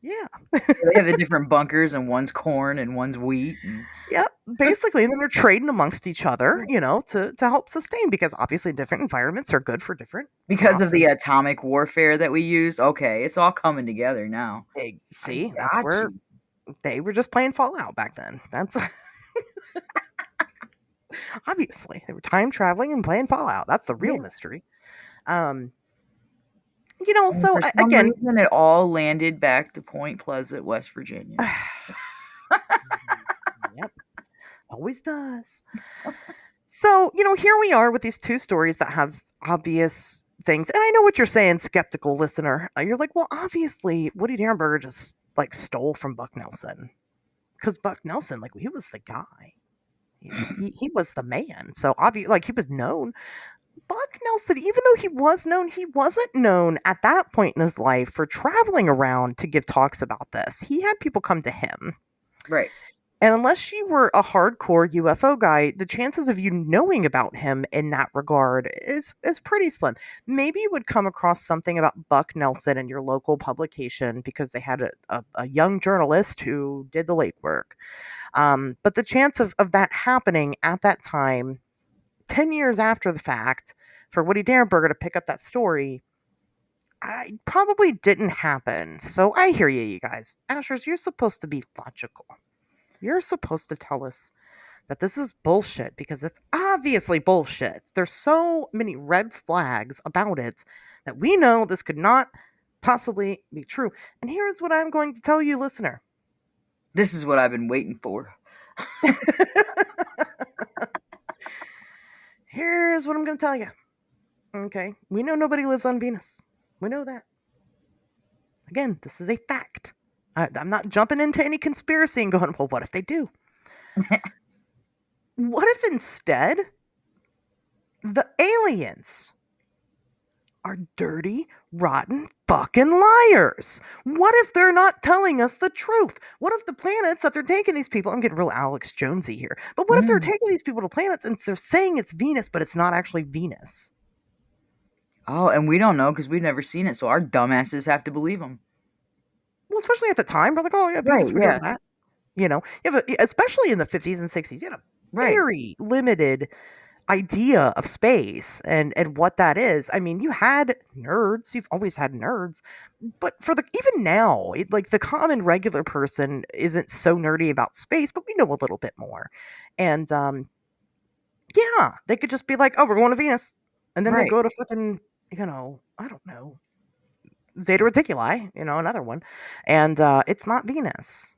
Yeah. They have the different bunkers, and one's corn and one's wheat. And Yeah. Basically. And then they're trading amongst each other, to help sustain because obviously different environments are good for different because of crops. the atomic warfare that we use, okay, it's all coming together now. I See, that's got where you. they were just playing Fallout back then. That's obviously they were time traveling and playing Fallout. That's the real Yeah. mystery. Um, And so for some again, reason, it all landed back to Point Pleasant, West Virginia. yep. Always does. So, here we are with these two stories that have obvious things. And I know what you're saying, skeptical listener. You're like, well, obviously, Woody Derenberger just like stole from Buck Nelson. Because Buck Nelson, like, he was the guy. He was the man. So, like, he was known. Buck Nelson, even though he was known, he wasn't known at that point in his life for traveling around to give talks about this. He had people come to him. Right. And unless you were a hardcore UFO guy, the chances of you knowing about him in that regard is pretty slim. Maybe you would come across something about Buck Nelson in your local publication because they had a young journalist who did the legwork. But the chance of that happening at that time, 10 years after the fact, for Woody Derenberger to pick up that story, I probably didn't happen. So I hear you guys. Ashers, you're supposed to be logical. You're supposed to tell us that this is bullshit because it's obviously bullshit. There's so many red flags about it that we know this could not possibly be true. And here's what I'm going to tell you, listener. This is what I've been waiting for. Here's what I'm going to tell you. Okay. We know nobody lives on Venus. We know that. Again, this is a fact. I'm not jumping into any conspiracy and going, well, what if they do? What if instead the aliens are dirty, rotten fucking liars? What if they're not telling us the truth? What if the planets that they're taking these people, I'm getting real Alex Jonesy here, but what if they're taking these people to planets and they're saying it's Venus, but it's not actually Venus? Oh, and we don't know because we've never seen it, so our dumbasses have to believe them. Well, especially at the time, we're like, oh yeah, Venus, we know that. You know, especially in the 50s and 60s, you had a very limited idea of space and what that is. I mean, you had nerds. You've always had nerds, but even now, like the common regular person isn't so nerdy about space, but we know a little bit more. And yeah, they could just be like, "Oh, we're going to Venus," and then they go to fucking, I don't know, Zeta Reticuli, another one, and it's not Venus.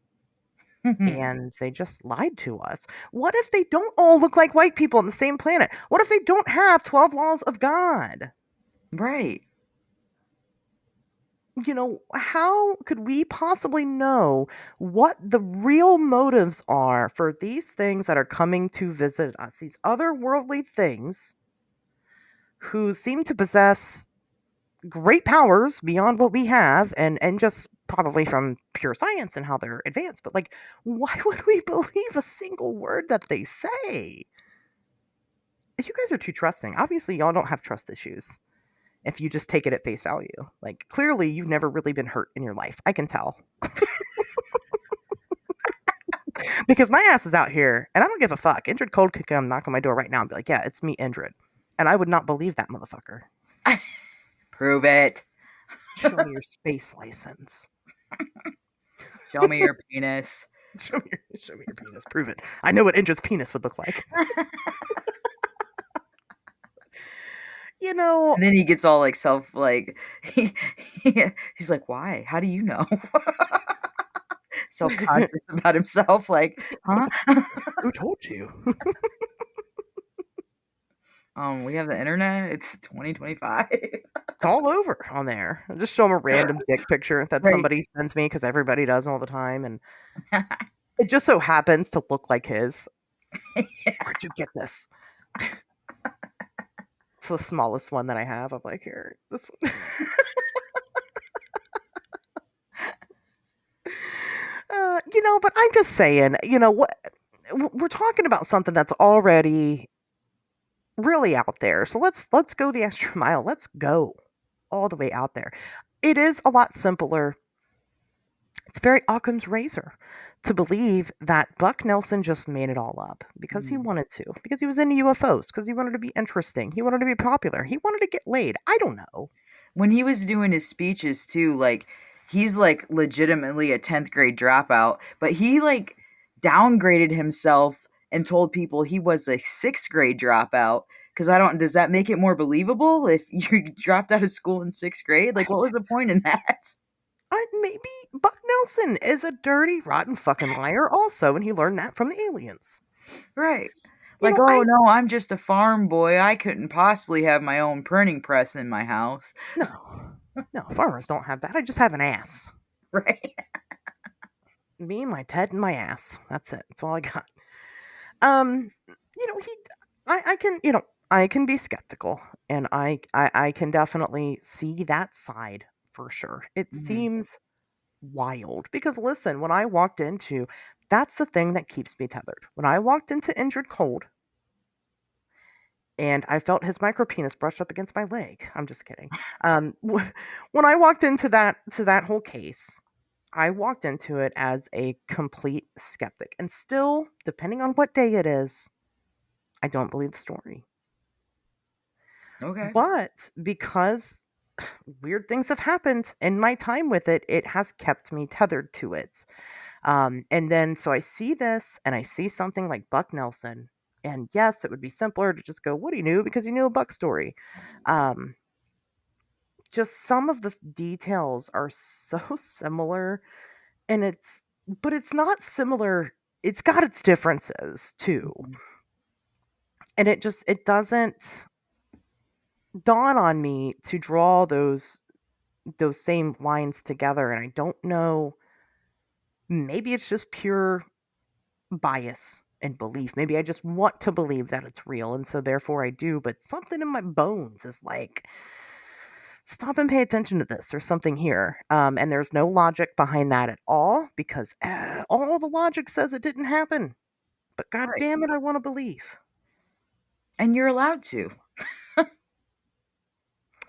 And they just lied to us. What if they don't all look like white people on the same planet? What if they don't have 12 laws of God? Right. How could we possibly know what the real motives are for these things that are coming to visit us? These otherworldly things who seem to possess great powers beyond what we have, and just probably from pure science and how they're advanced, but like, why would we believe a single word that they say? You guys are too trusting. Obviously y'all don't have trust issues if you just take it at face value. Like, clearly you've never really been hurt in your life. I can tell. Because my ass is out here and I don't give a fuck. Indrid Cold could come knock on my door right now and be like, yeah, it's me, Indrid, and I would not believe that motherfucker. Prove it. Show me your space license. Show me your penis. Show me your penis. Prove it. I know what Indrid's penis would look like. And then he gets all like he's like, why? How do you know? Self-conscious about himself, like, huh? Who told you? We have the internet. It's 2025. It's all over on there. I'll just show him a random dick picture that somebody sends me, because everybody does all the time, and it just so happens to look like his. Where'd you get this? It's the smallest one that I have. I'm like, here, this one. But I'm just saying, what we're talking about, something that's already really out there. So let's go the extra mile. Let's go all the way out there. It is a lot simpler. It's very Occam's razor to believe that Buck Nelson just made it all up because he wanted to, because he was into UFOs, because he wanted to be interesting, he wanted to be popular, he wanted to get laid. I don't know. When he was doing his speeches too, like, he's like legitimately a 10th grade dropout, but he like downgraded himself and told people he was a 6th grade dropout. Because does that make it more believable if you dropped out of school in 6th grade? Like, what was the point in that? Maybe Buck Nelson is a dirty, rotten fucking liar also, and he learned that from the aliens. Right. Like, no, I'm just a farm boy. I couldn't possibly have my own printing press in my house. No, farmers don't have that. I just have an ass. Right. Me, my Ted, and my ass. That's it. That's all I got. I can be skeptical, and I can definitely see that side for sure. It seems wild because, listen, when I walked into, that's the thing that keeps me tethered. When I walked into Indrid Cold and I felt his micro penis brush up against my leg. I'm just kidding. When I walked into that whole case, I walked into it as a complete skeptic, and still, depending on what day it is, I don't believe the story. Okay. But because weird things have happened in my time with it, it has kept me tethered to it. And then, so I see this, and I see something like Buck Nelson, and yes, it would be simpler to just go, what he knew, because he knew a Buck story. Just some of the details are so similar, and it's but it's not similar. It's got its differences too. And it doesn't dawn on me to draw those same lines together, and I don't know, maybe it's just pure bias and belief. Maybe I just want to believe that it's real, and so therefore I do, but something in my bones is like, stop and pay attention to this. There's something here. And there's no logic behind that at all, because all the logic says it didn't happen. But god Right. damn it, I want to believe. And you're allowed to.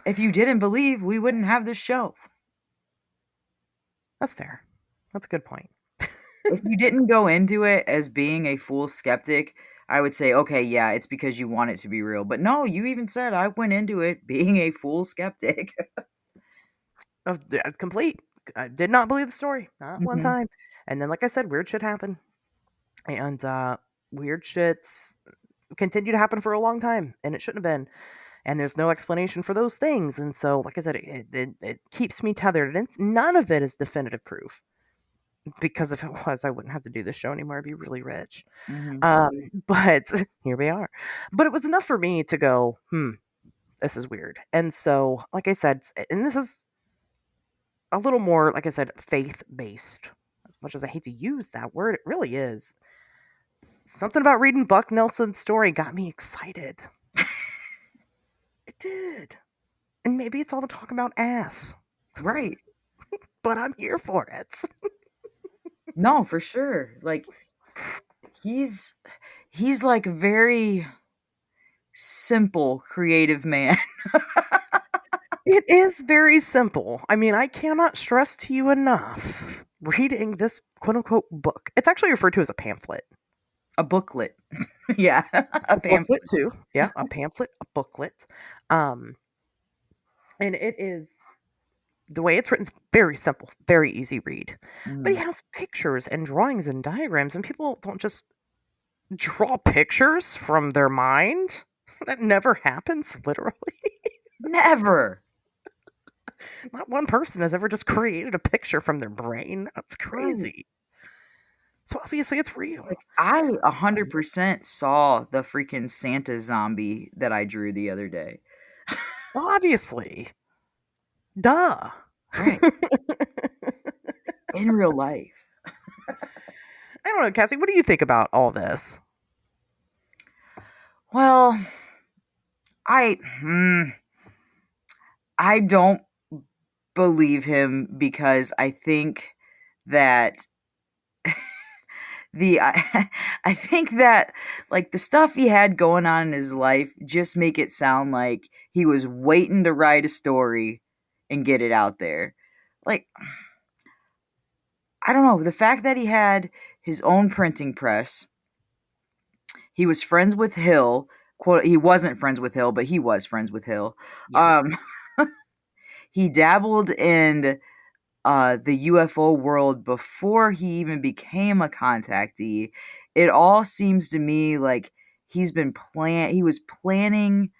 If you didn't believe, we wouldn't have this show. That's fair. That's a good point. If you didn't go into it as being a full skeptic, I would say, okay, yeah, it's because you want it to be real. But no, you even said I went into it being a full skeptic. Complete. I did not believe the story. Not one Mhm. time. And then, like I said, weird shit happened. And weird shits continue to happen for a long time. And it shouldn't have been. And there's no explanation for those things. And so, like I said, it keeps me tethered. And none of it is definitive proof. Because if it was, I wouldn't have to do this show anymore. I'd be really rich. Mhm. But here we are. But it was enough for me to go, this is weird. And so, like I said, and this is a little more, like I said, faith-based. As much as I hate to use that word, it really is. Something about reading Buck Nelson's story got me excited. It did. And maybe it's all the talk about ass. Right. But I'm here for it. No, for sure. Like, he's like a very simple, creative man. It is very simple. I mean, I cannot stress to you enough reading this quote-unquote book. It's actually referred to as a pamphlet. A booklet. Yeah. A pamphlet. Booklet too. Yeah, a pamphlet, a booklet. And it is, the way it's written is very simple, very easy read. But he has pictures and drawings and diagrams, and people don't just draw pictures from their mind. That never happens, literally. Never. Not one person has ever just created a picture from their brain. That's Right. crazy. So obviously it's real. Like, I 100% saw the freaking Santa zombie that I drew the other day. Well, obviously. Duh. Right. In real life. I don't know, Cassie, what do you think about all this? Well, I don't believe him because I think that I think that, like, the stuff he had going on in his life just make it sound like he was waiting to write a story and get it out there. Like, I don't know, the fact that he had his own printing press, he was friends with Hill, quote, he wasn't friends with Hill, but he was friends with Hill. Yeah. He dabbled in the UFO world before he even became a contactee. It all seems to me like he was planning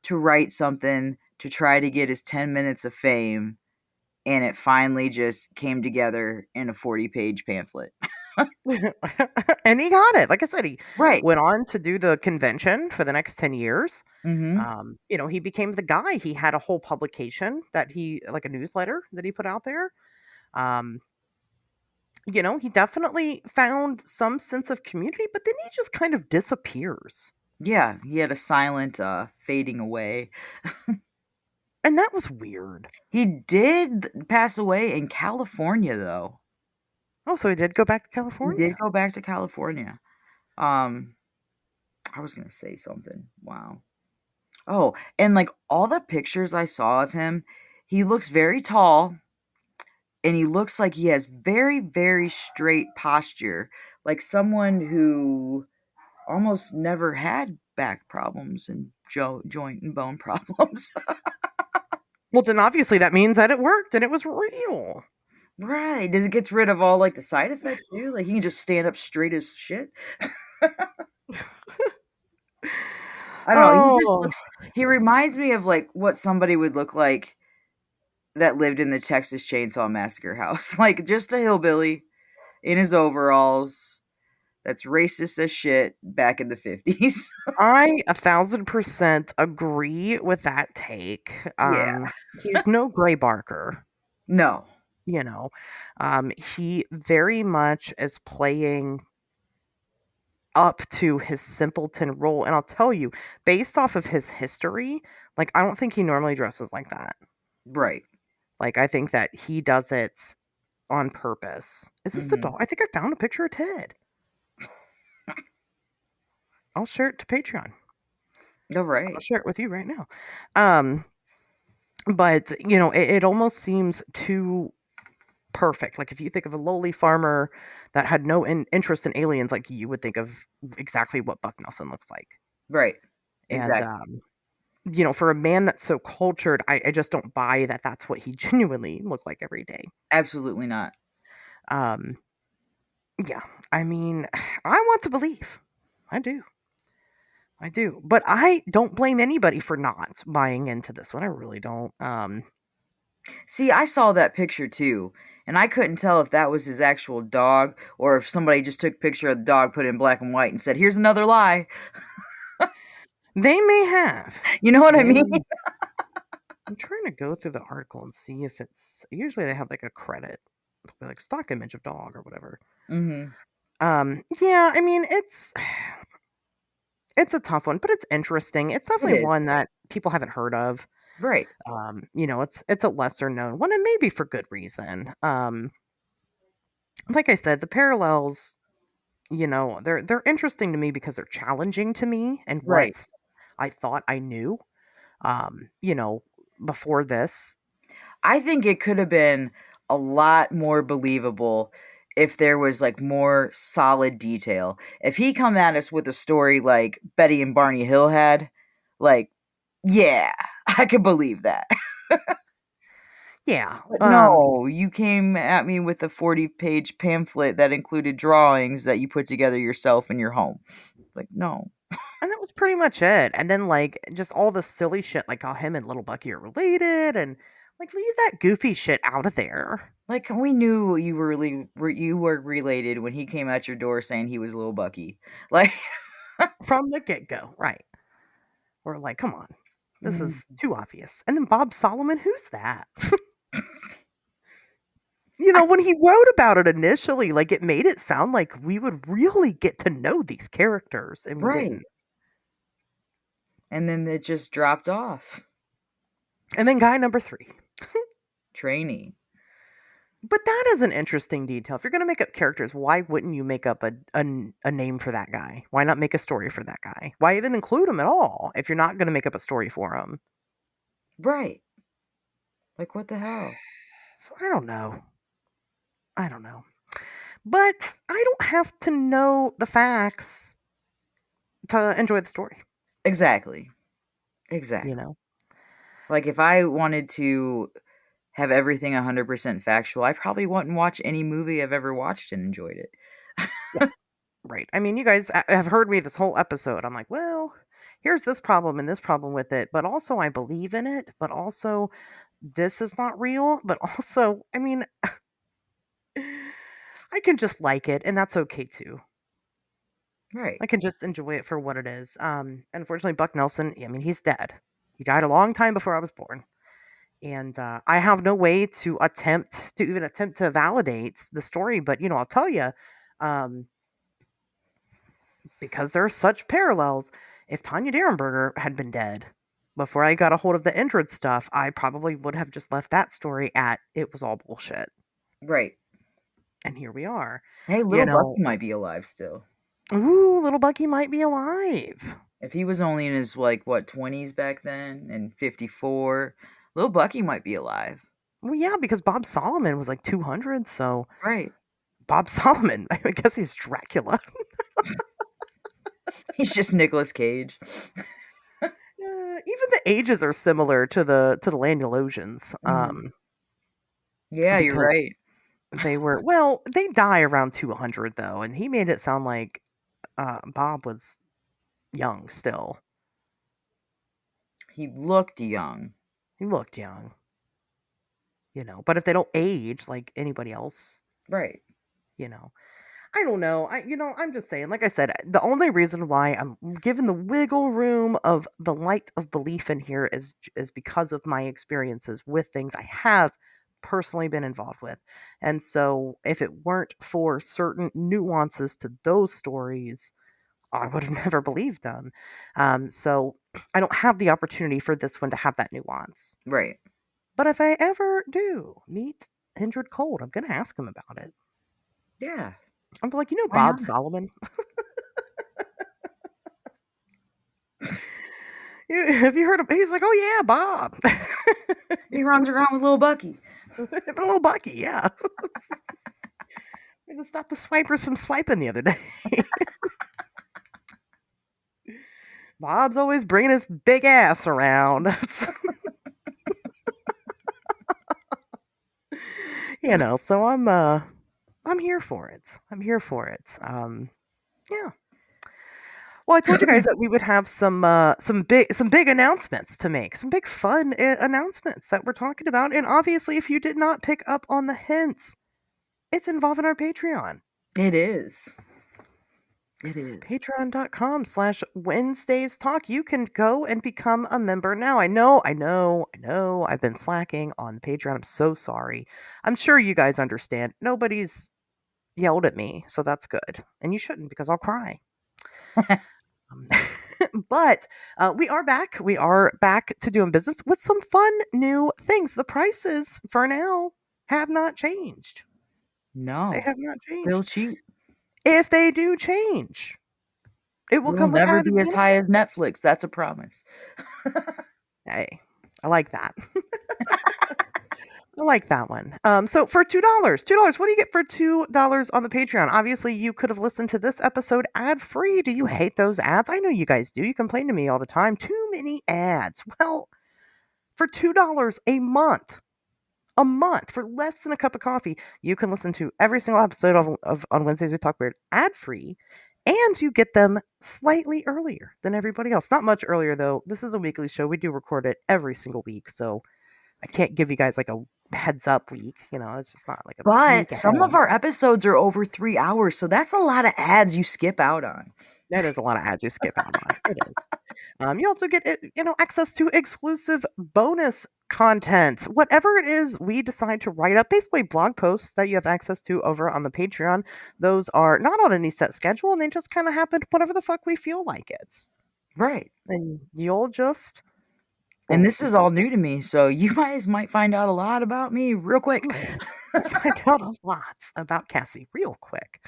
to write something to try to get his 10 minutes of fame, and it finally just came together in a 40-page pamphlet. And he got it. Like I said, he Right. went on to do the convention for the next 10 years. Mm-hmm. He became the guy. He had a whole publication like a newsletter that he put out there. He definitely found some sense of community, but then he just kind of disappears. Yeah, he had a silent fading away. And that was weird. He did pass away in California, though. Oh, so he did go back to He California. did go back to California. I was gonna say something. Wow. Oh, and like all the pictures I saw of him, he looks very tall, and he looks like he has very, very straight posture, like someone who almost never had back problems and joint and bone problems. Well, then obviously that means that it worked and it was real. Right. Does it gets rid of all like the side effects too? Like he can just stand up straight as shit. I don't know. He reminds me of like what somebody would look like that lived in the Texas Chainsaw Massacre house. Like just a hillbilly, in his overalls. That's racist as shit back in the 50s. I 1,000% agree with that take. Yeah. He's no Gray Barker, No. you know. He very much is playing up to his simpleton role. And I'll tell you, based off of his history, like, I don't think he normally dresses like that. Right. Like, I think that he does it on purpose. Is this the Mhm. dog? I think I found a picture of Ted. I'll share it to Patreon. All I'll right. share it with you right now. Um, but it almost seems too perfect. Like, if you think of a lowly farmer that had no interest in aliens, like, you would think of exactly what Buck Nelson looks like. Right. And Exactly. for a man that's so cultured, I just don't buy that that's what he genuinely looked like every day. Absolutely not. Um, yeah, I mean, I want to believe. I do. I do. But I don't blame anybody for not buying into this one. I really don't. See, I saw that picture too, and I couldn't tell if that was his actual dog or if somebody just took a picture of the dog, put it in black and white, and said, "Here's another lie." They may have. You know what I They mean? I'm trying to go through the article and see if it's usually they have like a credit, like stock image of dog or whatever. Mhm. Yeah, I mean it's a tough one, but it's interesting. It's It definitely is. one that people haven't heard of. Right. It's a lesser known one, and maybe for good reason. Like I said, the parallels, they're interesting to me because they're challenging to me and Right. what I thought I knew, um, you know, before this. I think it could have been a lot more believable if there was like more solid detail. If he come at us with a story like Betty and Barney Hill had, like, yeah, I could believe that. Yeah. But no, you came at me with a 40-page pamphlet that included drawings that you put together yourself in your home. Like, no. And that was pretty much it. And then like just all the silly shit, like how him and Little Bucky are related, and like leave that goofy shit out of there. Like we knew you were related when he came at your door saying he was little Bucky. Like, From the get-go, right. We're like, come on. This mm, is too obvious. And then Bob Solomon, who's that? When he wrote about it initially, like it made it sound like we would really get to know these characters, and we right. didn't. And then it just dropped off. And then guy number 3. Trainee. But that is an interesting detail. If you're going to make up characters, why wouldn't you make up a name for that guy? Why not make a story for that guy? Why even include him at all if you're not going to make up a story for him? Right. Like, what the hell? So I don't know. I don't know. But I don't have to know the facts to enjoy the story, Exactly. you Exactly. know? Like, if I wanted to have everything 100% factual, I probably wouldn't watch any movie I've ever watched and enjoyed it. Yeah, right. I mean, you guys have heard me this whole episode. I'm like, well, here's this problem and this problem with it, but also I believe in it, but also this is not real, but also, I mean, I can just like it, and that's okay too. Right. I can just enjoy it for what it is. Unfortunately, Buck Nelson, I mean, he's dead. He died a long time before I was born. And I have no way to even attempt to validate the story, but I'll tell you, um, because there are such parallels. If Tanya Derenberger had been dead before I got a hold of the Indrid stuff, I probably would have just left that story at it was all bullshit. Right. And here we are. Hey, You little know, Bucky might be alive still. ooh, little Bucky might be alive. If he was only in his, like, what, 20s back then and 54, little Bucky might be alive. Well, yeah, because Bob Solomon was like 200, so Right. Bob Solomon, I guess he's Dracula. He's just Nicolas Cage. Even the ages are similar to the Landulosians, Mhm. Yeah, you're because right. they die around 200 though, and he made it sound like Bob was young still. He looked young. He looked young, but if they don't age like anybody else, Right. you know. I don't know. I'm just saying, like I said, the only reason why I'm given the wiggle room of the light of belief in here is because of my experiences with things I have personally been involved with. And so if it weren't for certain nuances to those stories, I would have never believed them. So I don't have the opportunity for this one to have that nuance. Right. But if I ever do meet Indrid Cold, I'm going to ask him about it. Yeah. I'm like, Why Bob not? Solomon. Have you heard of? He's like, oh yeah, Bob. He runs around with little Bucky. Little Bucky, yeah. We just stopped the swipers from swiping the other day. Bob's always bringing his big ass around. So I'm here for it. I'm here for it. Yeah. Well, I told you guys that we would have some big announcements to make, some big fun announcements that we're talking about, and obviously, if you did not pick up on the hints, it's involving our Patreon. It is. It is. Patreon.com/WednesdaysTalk. You can go and become a member now. I know. I've been slacking on the Patreon. I'm so sorry. I'm sure you guys understand. Nobody's yelled at me, so that's good. And you shouldn't, because I'll cry. But we are back. We are back to doing business with some fun new things. The prices for now have not changed. No. They have not Still changed. cheap. If they do change, it will We'll come with never added be as high as benefits. Netflix. That's a promise. Hey, I like that. I like that one. So for $2, what do you get for $2 on the Patreon? Obviously, you could have listened to this episode ad free. Do you hate those ads? I know you guys do. You complain to me all the time. Too many ads. Well, for $2 a month for less than a cup of coffee, you can listen to every single episode of On Wednesdays We Talk Weird ad free, and you get them slightly earlier than everybody else. Not much earlier though. This is a weekly show. We do record it every single week, so I can't give you guys like a heads up week. It's just not like a But week some of ahead. our episodes are over 3 hours, so that's a lot of ads you skip out on. That is a lot of ads you skip out on. It is. You also get access to exclusive bonus content, whatever it is we decide to write up. Basically, blog posts that you have access to over on the Patreon. Those are not on any set schedule, and they just kind of happen whatever the fuck we feel like it's. Right. And you'll just And this is all new to me, so you guys might find out a lot about me real quick. find out a lot about Cassie real quick.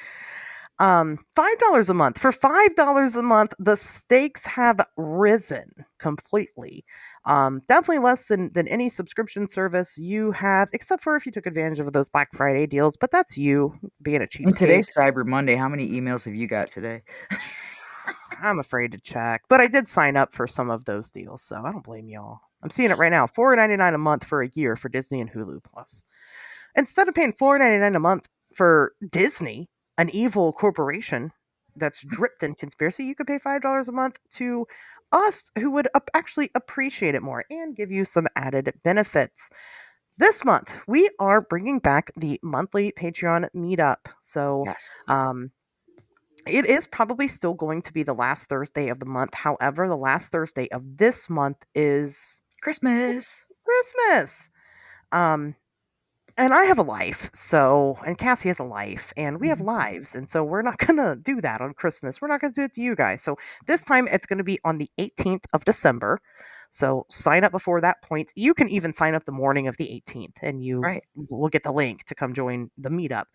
$5 a month. For $5 a month, the stakes have risen completely. Definitely less than any subscription service you have, except for if you took advantage of those Black Friday deals. But that's you being a And cheapskate. today's Cyber Monday. How many emails have you got today? I'm afraid to check, but I did sign up for some of those deals, so I don't blame y'all. I'm seeing it right now, $4.99 a month for a year for Disney and Hulu Plus. Instead of paying $4.99 a month for Disney, an evil corporation that's dripped in conspiracy, you could pay $5 a month to us who would actually appreciate it more and give you some added benefits. This month, we are bringing back the monthly Patreon meetup. So, Yes. it is probably still going to be the last Thursday of the month. However, the last Thursday of this month is Christmas. Christmas. And I have a life, and Cassie has a life, and we have lives, and so we're not gonna do that on Christmas. We're not gonna do it to you guys. So this time it's gonna be on the 18th of December. So sign up before that point. You can even sign up the morning of the 18th, and you Right. will get the link to come join the meetup.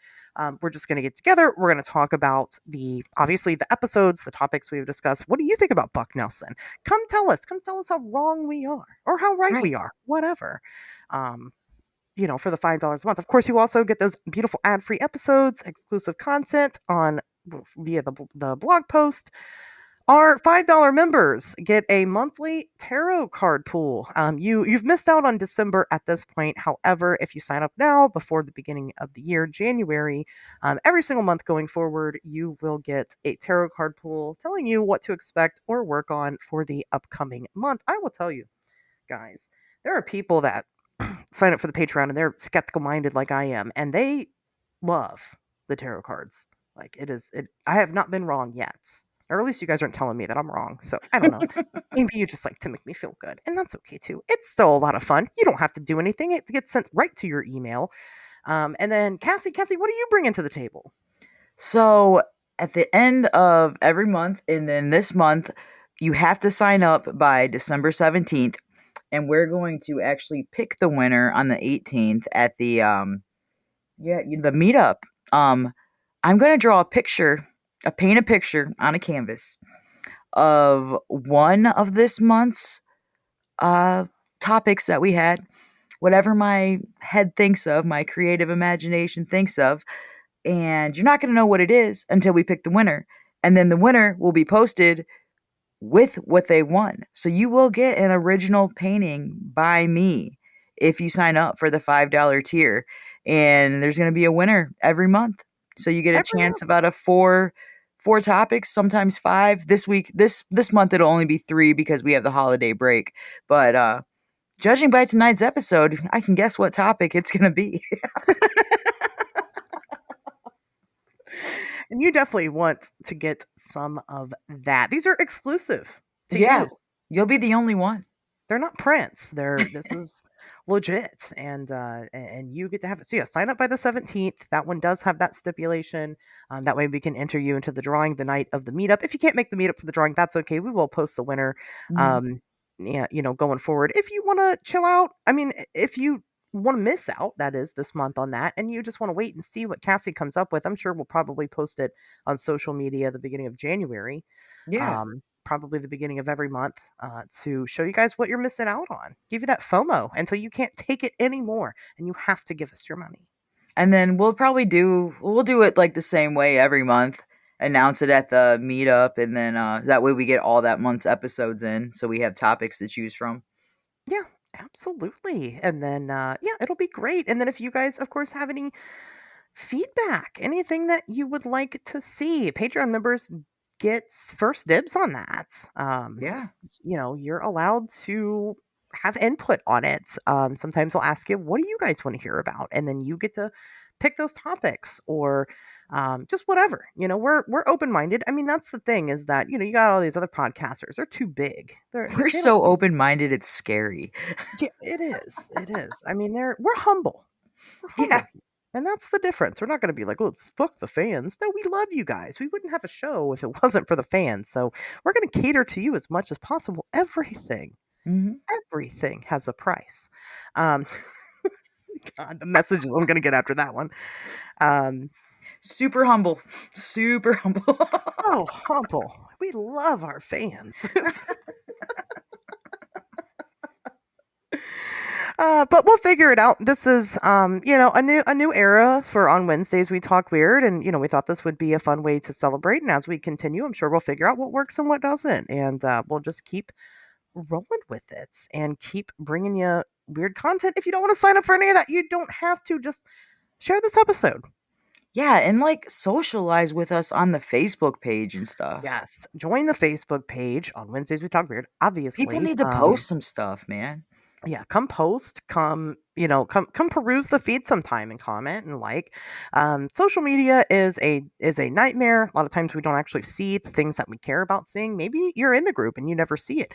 We're just gonna get together. We're gonna talk about obviously the episodes, the topics we've discussed. What do you think about Buck Nelson? Come tell us. Come tell us how wrong we are, or how right we are. Whatever. For the $5 a month. Of course, you also get those beautiful ad-free episodes, exclusive content via the blog post. Our $5 members get a monthly tarot card pool. You've missed out on December at this point. However, if you sign up now before the beginning of the year, January, every single month going forward, you will get a tarot card pool telling you what to expect or work on for the upcoming month. I will tell you, guys, there are people that sign up for the Patreon and they're skeptical minded like I am, and they love the tarot cards. Like I have not been wrong yet. Or at least you guys aren't telling me that I'm wrong. So I don't know. Maybe you just like to make me feel good. And that's okay too. It's still a lot of fun. You don't have to do anything. It gets sent right to your email. And then Cassie, what are you bringing to the table? So at the end of every month, and then this month, you have to sign up by December 17th. And we're going to actually pick the winner on the 18th at the the meetup. I'm going to draw paint a picture on a canvas of one of this month's topics that we had, whatever my head thinks of, my creative imagination thinks of, and you're not going to know what it is until we pick the winner. And then the winner will be posted with what they won. So you will get an original painting by me if you sign up for the $5 tier. And there's going to be a winner every month. So you get a chance about a four topics, sometimes 5. This month it'll only be 3 because we have the holiday break. But judging by tonight's episode, I can guess what topic it's going to be. And you definitely want to get some of that. These are exclusive to Yeah. you. You'll be the only one. They're not prints. This is legit, and you get to have it. So yeah, sign up by the 17th. That one does have that stipulation. That way we can enter you into the drawing the night of the meetup. If you can't make the meetup for the drawing, that's okay. We will post the winner. Yeah, going forward. If you want to chill out, I mean, if you want to miss out, that is this month on that, and you just want to wait and see what Cassie comes up with, I'm sure we'll probably post it on social media at the beginning of January. Yeah. Probably the beginning of every month, to show you guys what you're missing out on. Give you that FOMO until you can't take it anymore, and you have to give us your money. And then we'll do it like the same way every month. Announce it at the meetup, and then that way we get all that month's episodes in, so we have topics to choose from. Yeah, absolutely. And then it'll be great. And then if you guys, of course, have any feedback, anything that you would like to see, Patreon members gets first dibs on that. Yeah. You're allowed to have input on it. Sometimes we'll ask you, what do you guys want to hear about? And then you get to pick those topics, or just whatever. We're open-minded. I mean, that's the thing, is that, you got all these other podcasters. They're too big. We're so open-minded, it's scary. Yeah, it is. It is. I mean, we're humble. We're humble. Yeah. And that's the difference. We're not going to be like, let's fuck the fans. No, we love you guys. We wouldn't have a show if it wasn't for the fans. So we're going to cater to you as much as possible. Everything has a price. God, the messages I'm going to get after that one. Super humble. Super humble. Oh, humble. We love our fans. But we'll figure it out. This is, a new era for On Wednesdays We Talk Weird, and we thought this would be a fun way to celebrate. And as we continue, I'm sure we'll figure out what works and what doesn't, and we'll just keep rolling with it and keep bringing you weird content. If you don't want to sign up for any of that, you don't have to. Just share this episode. Yeah, and socialize with us on the Facebook page and stuff. Yes, join the Facebook page On Wednesdays We Talk Weird. Obviously, people need to post some stuff, man. Yeah, come post, come peruse the feed sometime and comment and like. Social media is a nightmare. A lot of times we don't actually see the things that we care about seeing. Maybe you're in the group and you never see it.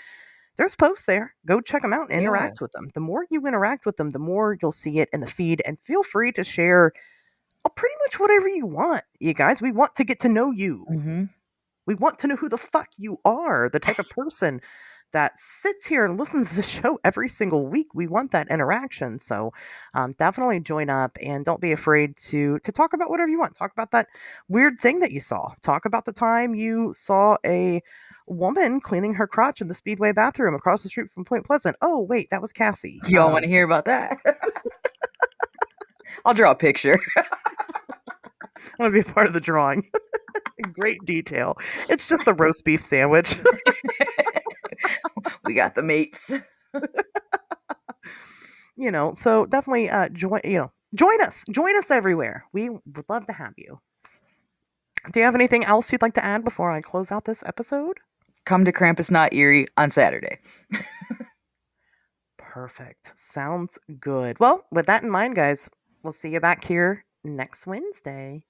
There's posts there. Go check them out and interact with them. The more you interact with them, the more you'll see it in the feed. And feel free to share pretty much whatever you want, you guys. We want to get to know you. Mm-hmm. We want to know who the fuck you are, the type of person that sits here and listens to the show every single week. We want that interaction. So definitely join up, and don't be afraid to talk about whatever you want. Talk about that weird thing that you saw. Talk about the time you saw a woman cleaning her crotch in the Speedway bathroom across the street from Point Pleasant. Oh, wait, that was Cassie. Y'all want to hear about that? I'll draw a picture. I'm going to be a part of the drawing. In great detail. It's just a roast beef sandwich. We got the mates. So definitely join us everywhere. We would love to have you. Do you have anything else you'd like to add before I close out this episode? Come to Krampus Not Eerie on Saturday. Perfect. Sounds good. Well, with that in mind, guys, we'll see you back here next Wednesday.